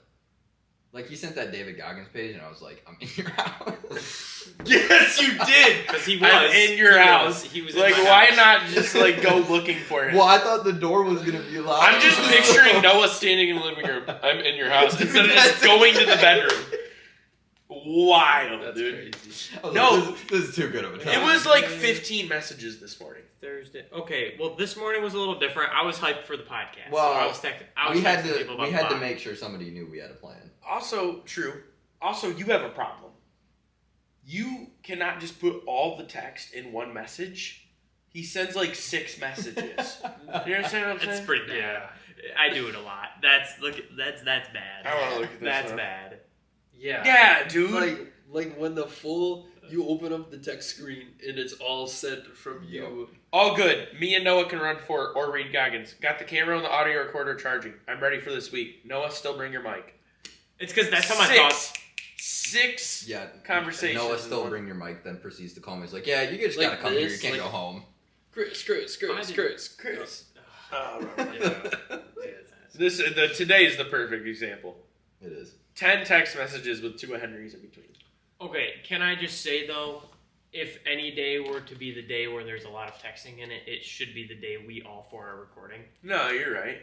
Like he sent that David Goggins page and I was like, I'm in your house. Yes, you did. Because he I'm was in your house. He was Like, in my why house. not just like go looking for him? Well, I thought the door was gonna be locked. I'm just picturing Noah standing in the living room. I'm in your house instead of just going to the bedroom. Wild, That's dude. crazy. I was No. like, this is too good of a time. It was like 15 messages this morning. Thursday. Okay, well, this morning was a little different. I was hyped for the podcast. Well, so I was texting. we had people about to the pod. make sure somebody knew we had a plan. Also, true. Also, you have a problem. You cannot just put all the text in one message. He sends like 6 messages. You understand what I'm saying? It's pretty bad. Yeah. I do it a lot. That's bad. I want to look at this. That's now. bad. Yeah. Yeah, dude. Like when you open up the text screen and it's all sent from you. All good. Me and Noah can run for it or read Goggins. Got the camera and the audio recorder charging. I'm ready for this week. Noah, still bring your mic. It's because that's how my thoughts. 6 Yeah. conversations. Noah in still one. bring your mic, then proceeds to call me. He's like, yeah, you just Like gotta come here. You this, can't like- go home. Chris. Oh, right. Yeah. Today is the perfect example. It is. 10 text messages with 2 Henrys in between. Okay, can I just say though, if any day were to be the day where there's a lot of texting in it, it should be the day we all 4 are recording. No, you're right.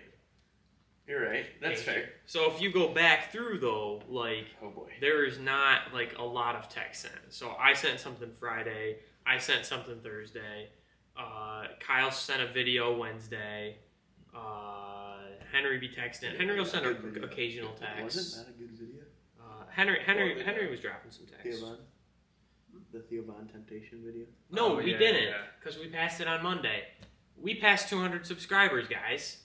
You're right. That's Thank you. fair. So if you go back through though, like Oh boy. there is not like a lot of text sent. So I sent something Friday. I sent something Thursday. Kyle sent a video Wednesday. Henry be texting. Henry will send an occasional text. Wasn't that a good video? Henry was dropping some text. The Theo Von Temptation video. No, Oh, we yeah, didn't, yeah. because we passed it on Monday. We passed 200 subscribers, guys.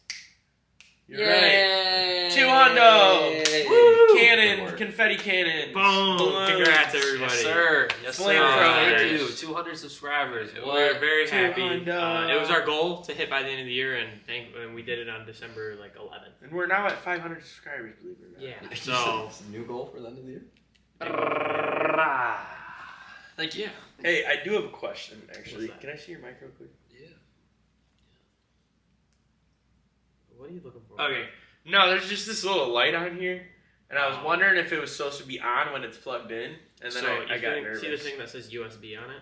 You're right. 200! Woo! Cannon, Good work. confetti cannon. Boom! Congrats, everybody. Yes, sir. Yes, sir. Flamethrowers. Thank you. 200 subscribers. We're very happy. 200. It was our goal to hit by the end of the year, and we did it on December 11th. And we're now at 500 subscribers, believe it or not. Yeah. So, So new goal for the end of the year? Thank you. Hey, I do have a question, actually. What's that? Can I see your mic real quick? Yeah. what are you looking for? Okay. No, there's just this little light on here, and I was Oh. wondering if it was supposed to be on when it's plugged in, and then So I you got can nervous. see the thing that says USB on it?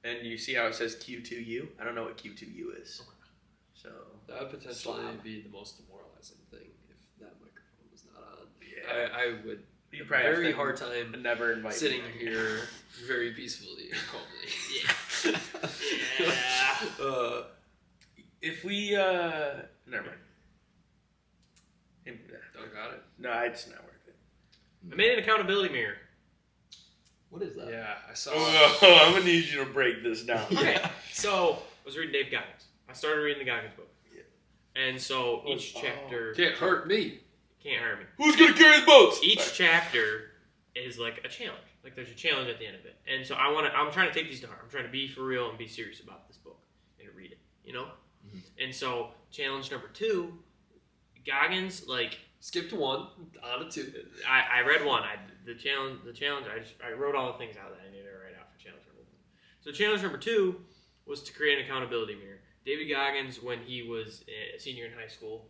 And you see how it says Q2U? I don't know what Q2U is. So, That would potentially Slob. be the most demoralizing thing if that microphone was not on. yeah. I would You have a probably have very to hard time never invite sitting me. here very peacefully and calmly. Yeah. If we, never mind. Don't got it. No, it's not worth it. I made an accountability mirror. What is that? Yeah, I saw. Oh, I'm gonna need you to break this down. Okay, so I was reading Dave Goggins. I started reading the Goggins book. Yeah. And so each Oh. chapter Can't hurt me. can't hurt me. Who's gonna carry the boats? Each Sorry. chapter is like a challenge. Like there's a challenge at the end of it. And so I'm trying to take these to heart. I'm trying to be for real and be serious about this book and read it, you know? Mhm. And so challenge number 2, Goggins, like Skip to 1, on to 2. I read 1. The challenge I wrote all the things out that I needed to write out for challenge number 1. So challenge number 2 was to create an accountability mirror. David Goggins, when he was a senior in high school,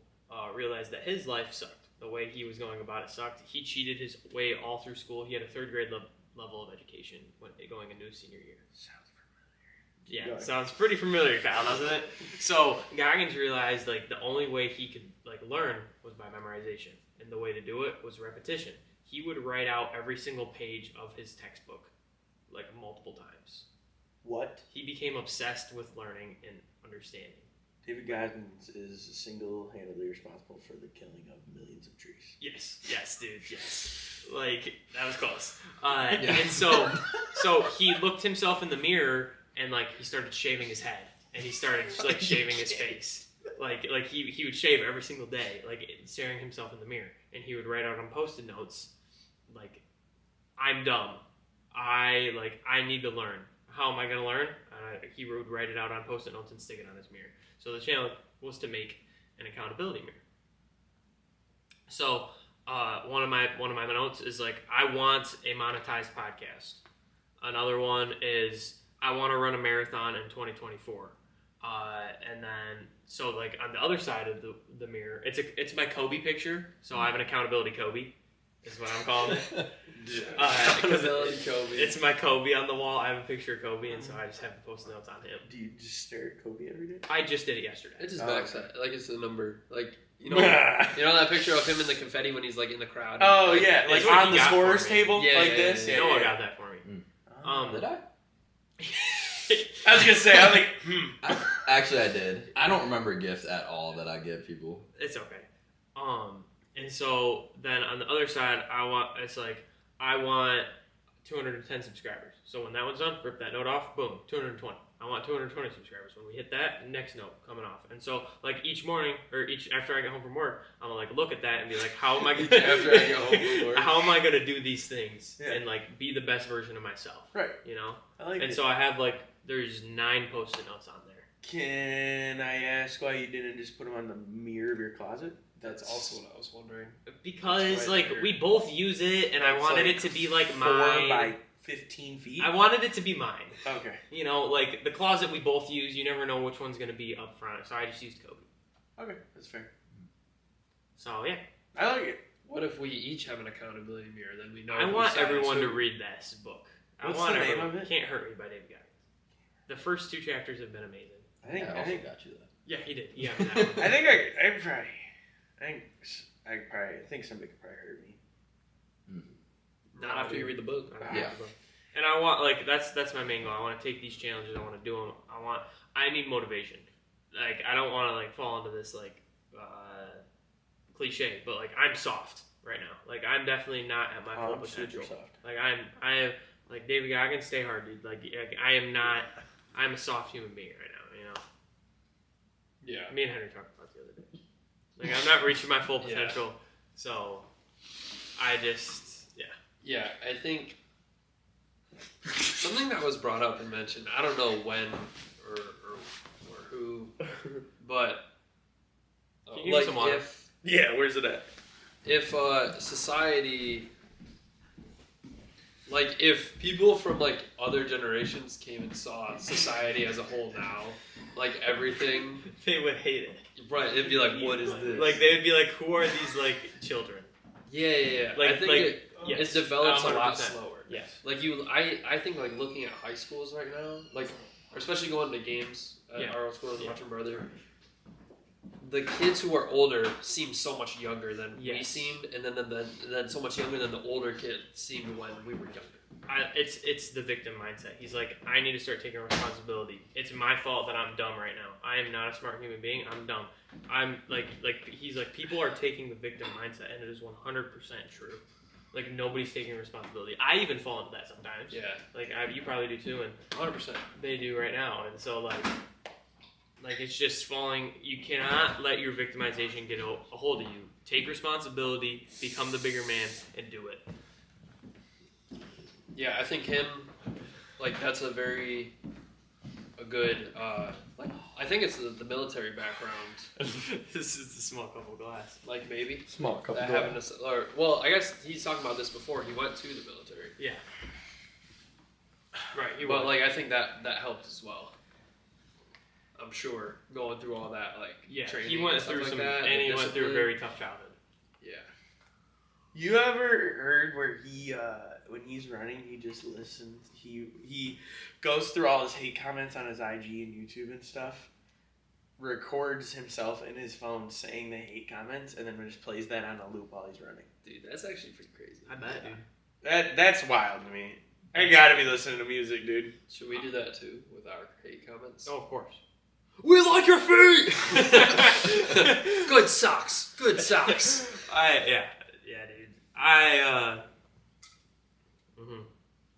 realized that his life sucked. The way he was going about it sucked. He cheated his way all through school. He had a 3rd grade level of education when going into his senior year. Sounds Yeah, Right. sounds pretty familiar, Kyle, doesn't it? So Goggins realized like the only way he could like learn was by memorization, and the way to do it was repetition. He would write out every single page of his textbook like multiple times. What? He became obsessed with learning and understanding. David Goggins is single-handedly responsible for the killing of millions of trees. Yes, dude, yes. Like that was close. Yeah. And so he looked himself in the mirror and like he started shaving his head and he started like shaving his face. Like he would shave every single day, like staring himself in the mirror, and he would write out on Post-it notes, like, "I'm dumb. I need to learn. how am I going to learn? He would write it out on Post-it notes and stick it on his mirror. So the challenge was to make an accountability mirror. So one of my notes is like, I want a monetized podcast. Another one is I want to run a marathon in 2024. And then so like on the other side of the mirror, it's my Kobe picture. So I have an accountability Kobe, is what I'm calling it. Accountability Kobe. It's my Kobe on the wall. I have a picture of Kobe, and so I just have post notes on him. Do you just stare at Kobe every day? I just did it yesterday. It's his backside, like it's the number, like you know that picture of him in the confetti when he's like in the crowd. Oh yeah, like what on he the got scorer's for me. table, Yeah, like yeah, this. yeah, Noah got that for me. Did I? I was gonna say, I'm like, Actually, I did. I don't remember gifts at all that I give people. It's okay. And so then on the other side, I want 210 subscribers. So when that one's done, rip that note off. Boom, 220. I want 220 subscribers. When we hit that, next note coming off. And so like each morning or after I get home from work, I'm gonna like look at that and be like, how am I gonna After I get home from work. how am I gonna do these things Yeah. and like be the best version of myself? right. You know. I like And it. so I have like there's 9 post-it notes on there. Can I ask why you didn't just put them on the mirror of your closet? That's also what I was wondering. Because Right like there. we both use it, and I It's wanted like it to be like 4 mine. by 15 feet. I wanted it to be mine. Okay. You know, like the closet we both use. You never know which one's gonna be up front, so I just used Kobe. Okay, that's fair. So yeah, I like it. What if we each have an accountability mirror? Then we know. I whose want side is everyone to who. read this book. What's I want the name everyone. of it? Can't Hurt Me by David Goggins. The first 2 chapters have been amazing. I think. Yeah, I I also think. got you that. Yeah, he did. Yeah, that one. I think I think somebody could probably hurt me. Not after you read the book. Yeah. And I want like that's my main goal. I want to take these challenges. I want to do them. I need motivation. Like I don't want to like fall into this like cliche, but like I'm soft right now. Like I'm definitely not at my full I'm potential. super soft. Like I have like David Goggins, stay hard, dude. Like I am not. I'm a soft human being right now. You know. Yeah. Me and Henry talked about it the other day. Like I'm not reaching my full Yeah. potential, so I just Yeah, I think something that was brought up and mentioned. I don't know when or who, but Can you give me like some water? Yeah, where's it at? if society, like if people from like other generations came and saw society as a whole now, like everything, they would hate it. right? It'd be like, what is this? Like they would be like, who are these like children? yeah. Like- I think like- it yes, develops a lot 100%. slower. Yes. Like I think like looking at high schools right now, like especially going to games at Yeah. our old school and Yeah. watching brother. The kids who are older seem so much younger than we Yes. seemed, and then so much younger than the older kids seemed when we were younger. It's the victim mindset. He's like, I need to start taking responsibility. It's my fault that I'm dumb right now. I am not a smart human being. I'm dumb. I'm like he's like people are taking the victim mindset, and it is 100% true. Like nobody's taking responsibility. I even fall into that sometimes. Yeah, Like you probably do too, and 100%. they do right now. And so like it's just falling. You cannot let your victimization get a hold of you. Take responsibility, become the bigger man, and do it. Yeah, I think him, like that's a good. I think it's the military background. This is the small cup of glass. Like maybe Small couple. that having well, I guess he's talking about this before. He went to the military. Yeah. Right. You But like I think that helped as well. I'm sure going through all that training he went and stuff through like some, that, and he went through a discipline. very tough childhood. Yeah. You ever heard where he, when he's running, he just listens. He goes through all his hate comments on his IG and YouTube and stuff, records himself in his phone saying the hate comments, and then just plays that on a loop while he's running. Dude, that's actually pretty crazy. I bet, dude. That's wild to me. I gotta be listening to music, dude. Should we do that too with our hate comments? Oh, of course. We like your feet. Good socks. Good socks. Yeah, dude.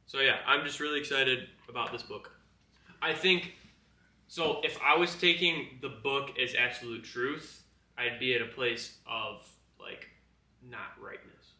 So yeah, I'm just really excited about this book. I think so. If I was taking the book as absolute truth, I'd be at a place of like not rightness,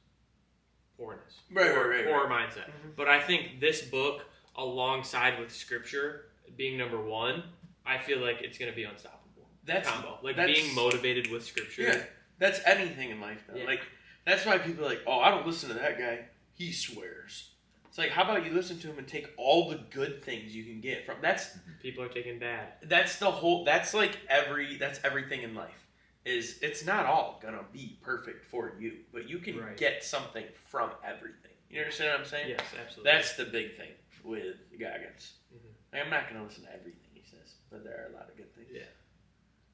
poorness, Right, poor right. mindset. Mhm. But I think this book alongside with Scripture being number one, I feel like it's gonna be unstoppable. That's combo. Like that's, being motivated with Scripture. Yeah, that's anything in life, though. Yeah. Like that's why people are like, oh, I don't listen to that guy. He swears. It's like, how about you listen to him and take all the good things you can get from that's. People are taking bad. That's the whole. That's like that's everything in life. Is it's not all gonna be perfect for you, but you can Right. get something from everything. You understand what I'm saying? Yes, absolutely. That's the big thing with Goggins. Mhm. Like, I'm not gonna listen to everything he says, but there are a lot of good things. Yeah.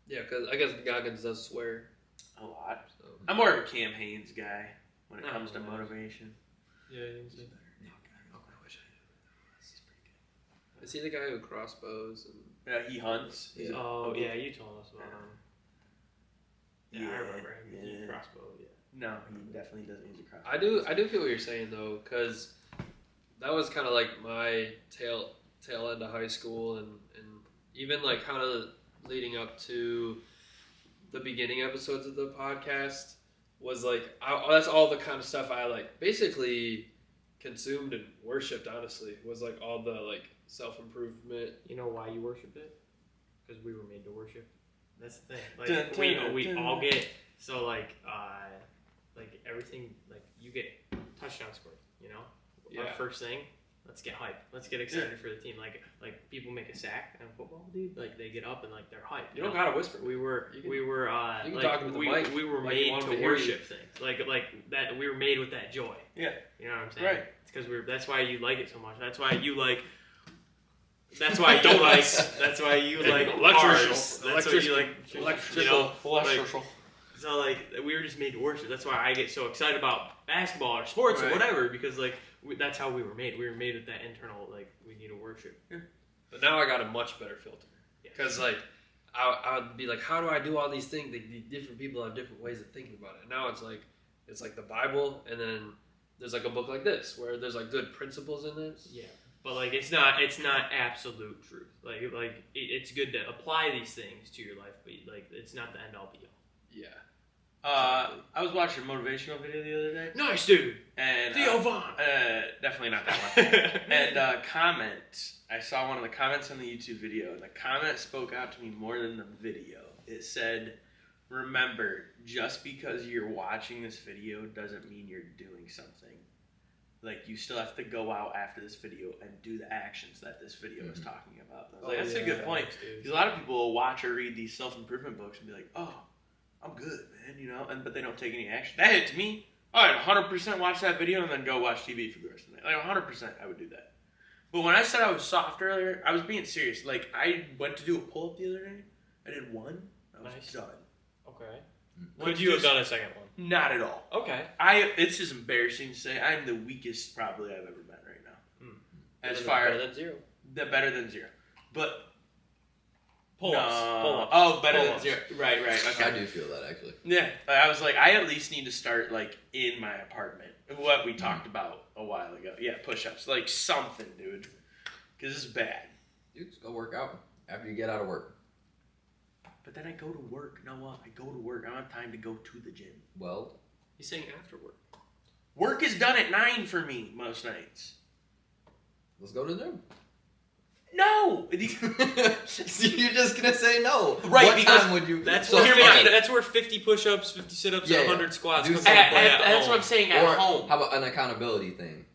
Yeah, because I guess Goggins does swear. A lot. So. I'm more of a Cam Haynes guy when it Oh, comes to nice. motivation. Yeah, you can see. Is he the guy who crossbows? And... Yeah, he hunts. He's a- Oh yeah, you told us about Yeah. him. Yeah, I remember him. He's Yeah. a crossbow. Yeah. No, he definitely doesn't use a crossbow. I do feel what you're saying though, because that was kind of like my tail end of high school, and even like kind of leading up to the beginning episodes of the podcast was like that's all the kind of stuff I like basically consumed and worshipped. Honestly, was like all the like self-improvement. You know why you worship it? Because we were made to worship. That's the thing. Like Dun, dun, we dun. all get so like everything, like you get touchdown scores. You know, our Yeah. first thing. Let's get hyped. Let's get excited for the team. Like people make a sack in football, dude. Like they get up and like they're hyped. You don't gotta whisper. We were You can like talk into the mic we were like you made want to them to hear worship things. Like that we were made with that joy. Yeah. You know what I'm saying? Right. It's because that's why you like it so much. That's why you like. That's why you like. That's why you like cars. That's why you like. You know, Electrical. so like we were just made to worship. That's why I get so excited about basketball or sports or Right. whatever, because like that's how we were made. We were made with that internal like we need to worship. But now I got a much better filter. Yeah. Because like I would be like, how do I do all these things? Like, different people have different ways of thinking about it. Now it's like the Bible, and then there's like a book like this where there's like good principles in this. Yeah, but like it's not absolute truth. It's good to apply these things to your life, but like it's not the end all be all. Yeah. I was watching a motivational video the other day, Nice dude, and Theo Vaughn. definitely not that one. And comment, I saw one of the comments on the YouTube video, and the comment spoke out to me more than the video. It said, "Remember, just because you're watching this video doesn't mean you're doing something. Like, you still have to go out after this video and do the actions that this video is talking about." And I was like, that's a good point. Because a lot of people will watch or read these self-improvement books and be like, "Oh, I'm good, man," you know, but they don't take any action. That hit to me. I'd 100% watch that video and then go watch TV for the rest of the night. Like, 100% I would do that. But when I said I was soft earlier, I was being serious. Like, I went to do a pull-up the other day. I did one. I was Nice. done. Okay. Once Could you have just- done a second one? Not at all. Okay. It's just embarrassing to say. I'm the weakest probably I've ever been right now. As far better than zero. the better than zero. But Pull-ups. no. Pull-ups. Oh, better than Pull-ups. zero. Right. Okay. I do feel that actually. Yeah, I was like, I at least need to start like in my apartment. What we talked about a while ago. Yeah, push-ups, like something, dude. Because this is bad. Dude, just go work out after you get out of work. But then I go to work. Noah, I go to work. I don't have time to go to the gym. Well, He's saying after work. Work is done at 9 for me most nights. let's go to the gym. No. So you're just gonna say no. Right, What because time would you? That's so, where hear me out. that's where 50 push-ups, 50 sit-ups, Yeah, and yeah. 100 squats. Do comes something. into play at That's what home. I'm saying at Or home. how about an accountability thing,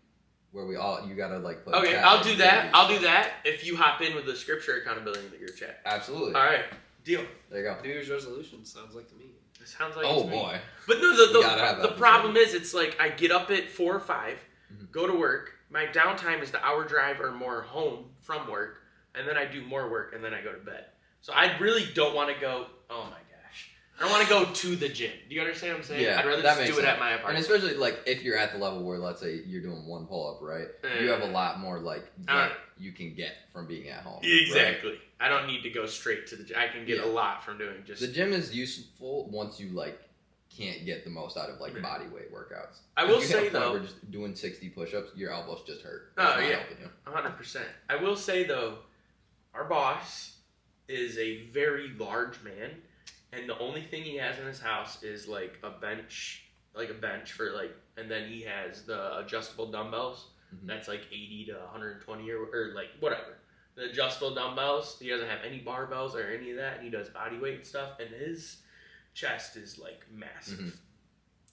where you gotta like put. Okay, chat I'll and do that. do I'll do stuff. that if you hop in with the scripture accountability in the group chat. Absolutely. All right, deal. There you go. New Year's resolution sounds like to me. It sounds like Oh it's me. boy. But no, You gotta have the that problem is, it's like I get up at 4 or 5, Mhm. go to work. My downtime is the hour drive or more home from work, and then I do more work, and then I go to bed. So I really don't want to go. Oh my gosh, I don't want to go to the gym. Do you understand what I'm saying? Yeah, I'd rather that just makes do it sense. at my And apartment. especially like if you're at the level where, let's say, you're doing one pull up, right? You have a lot more like Alright. you can get from being at home. right? Exactly. I don't need to go straight to the gym. I can get Yeah. a lot from doing just. The gym is useful once you like can't get the most out of like Right. body weight workouts. I will If you hit say a point though. where just doing 60 push-ups, your elbows just hurt. Oh, It's not yeah. helping you. 100%. I will say though, our boss is a very large man, and the only thing he has in his house is like a bench for like, and then he has the adjustable dumbbells. That's like 80 to 120 or like whatever. The adjustable dumbbells. He doesn't have any barbells or any of that. And he does body weight and stuff, and his chest is like massive.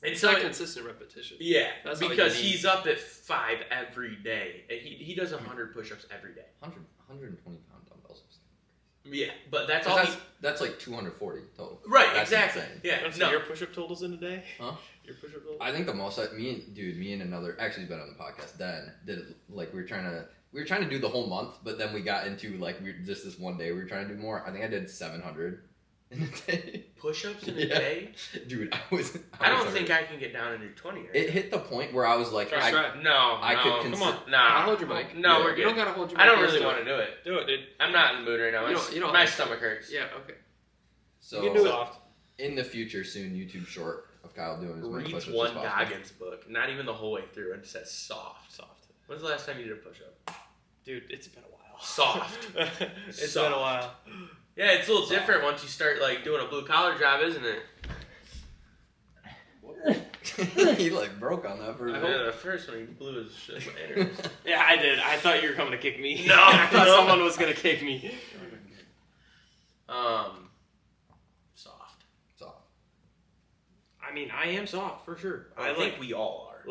It's not consistent repetition. Yeah, That's because he's up at 5 every day. He does 100 push-ups every day. 120 pound dumbbells. Yeah, but that's all. That's like 240 total. Right, That's exactly. insane. Yeah, So your push-up totals in a day? Huh? Your push-up totals? I think the most me and another actually he's been on the podcast. Dan did like we were trying to do the whole month, but then we got into like just this one day we were trying to do more. I think I did 700 in a day. Push-ups in a day? Dude, I don't think I can get down and do 20 right It hit the point where I was like, Try. could Come on. Nah. I'll hold your mic. No, Yeah. we're good. You don't gotta hold your I mic. don't really want to do it. Do it, dude. I'm not in the mood right now. You don't My have to. stomach hurts. Yeah, okay. So You can do it. in the future soon, YouTube short of Kyle doing as many Reads push-ups one as possible. Goggins book, not even the whole way through, and it says soft. When's the last time you did a push-up? Dude, it's been a while. Soft. It's Soft. been a while. Yeah, it's a little different once you start like doing a blue-collar job, isn't it? He like broke on that for Yeah, the first one he blew his shit later. Yeah, I did. I thought you were coming to kick me. No, I thought no. someone was gonna kick me. Soft. I mean, I am soft for sure. I think we all are.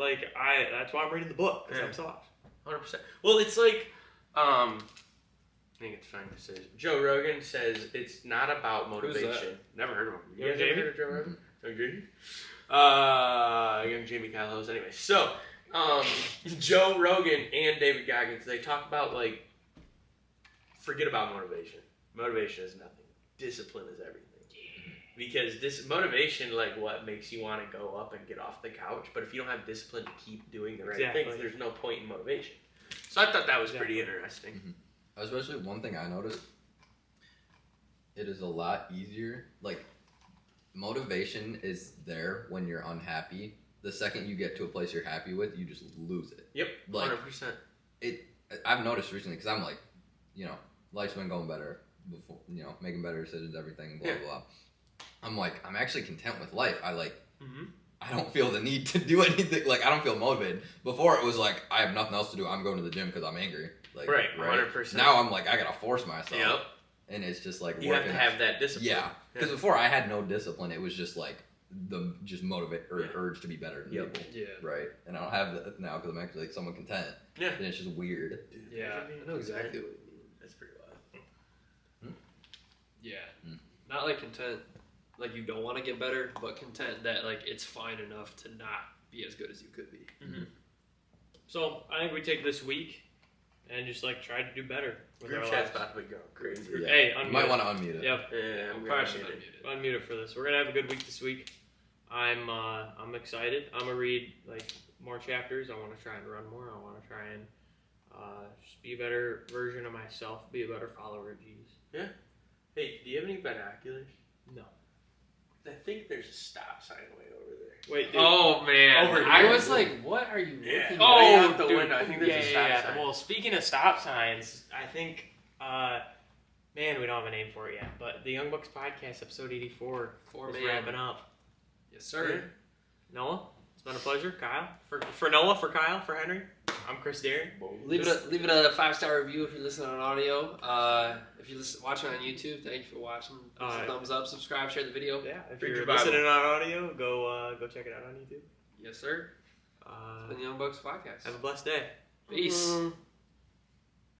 That's why I'm reading the book, because Yeah. I'm soft. 100%. Well, it's like, I think it's funny to say. Joe Rogan says it's not about motivation. Who's that? Never heard of him. You Young guys ever Jamie? heard of Joe Rogan? Young Jamie Kyle Host. Anyway, so Joe Rogan and David Goggins, they talk about like, forget about motivation. Motivation is nothing. Discipline is everything. Because this motivation, like, what makes you want to go up and get off the couch. But if you don't have discipline to keep doing the right things, there's no point in motivation. So I thought that was pretty interesting. Mm-hmm. Especially one thing I noticed, it is a lot easier. Like, motivation is there when you're unhappy. The second you get to a place you're happy with, you just lose it. Yep, like 100%. I've noticed recently because I'm like, life's been going better before, making better decisions, everything, blah blah. I'm like, I'm actually content with life. I don't feel the need to do anything. Like, I don't feel motivated. Before it was like, I have nothing else to do. I'm going to the gym because I'm angry. Like, Right, 100%. Now I'm like, I gotta force myself. Yep. And it's just like You have to have that discipline. Yeah, because before I had no discipline. It was just like urge to be better than people. Yeah. Right. And I don't have that now because I'm actually like somewhat content. Yeah. And it's just weird. Yeah, I know exactly what you mean. That's pretty wild. Yeah. Mm. Not like content, like you don't want to get better, but content that like it's fine enough to not be as good as you could be. Mm-hmm. So I think we take this week and just like try to do better with Group our chat's lives. about to be going crazy. Yeah. Hey, You unmute might it. want to unmute it. Yep, Yeah, I'm Probably gonna should need it. unmute it. unmute it for this. We're gonna have a good week this week. I'm excited. I'm gonna read like more chapters. I want to try and run more. I want to try and just be a better version of myself. Be a better follower of Jesus. Hey, do you have any binoculars? No. I think there's a stop sign way over there. Wait, dude. Oh man, Over I here. was like, what are you Yeah. looking Oh, at? out the window. I think there's a stop sign. Well, speaking of stop signs, I think, man, we don't have a name for it yet, but the Young Bucks podcast, episode 84, is wrapping up. Yes, sir. Noah, it's been a pleasure. Kyle, for Noah, for Kyle, for Henry, I'm Chris Darren. Leave it a 5-star review if you're listening on audio. If you're watching on YouTube, thank you for watching. Give us a thumbs up, subscribe, share the video. Yeah, if Read you're your Bible. listening on audio, go check it out on YouTube. Yes, sir. It's been the Young Bucks podcast. Have a blessed day. Peace.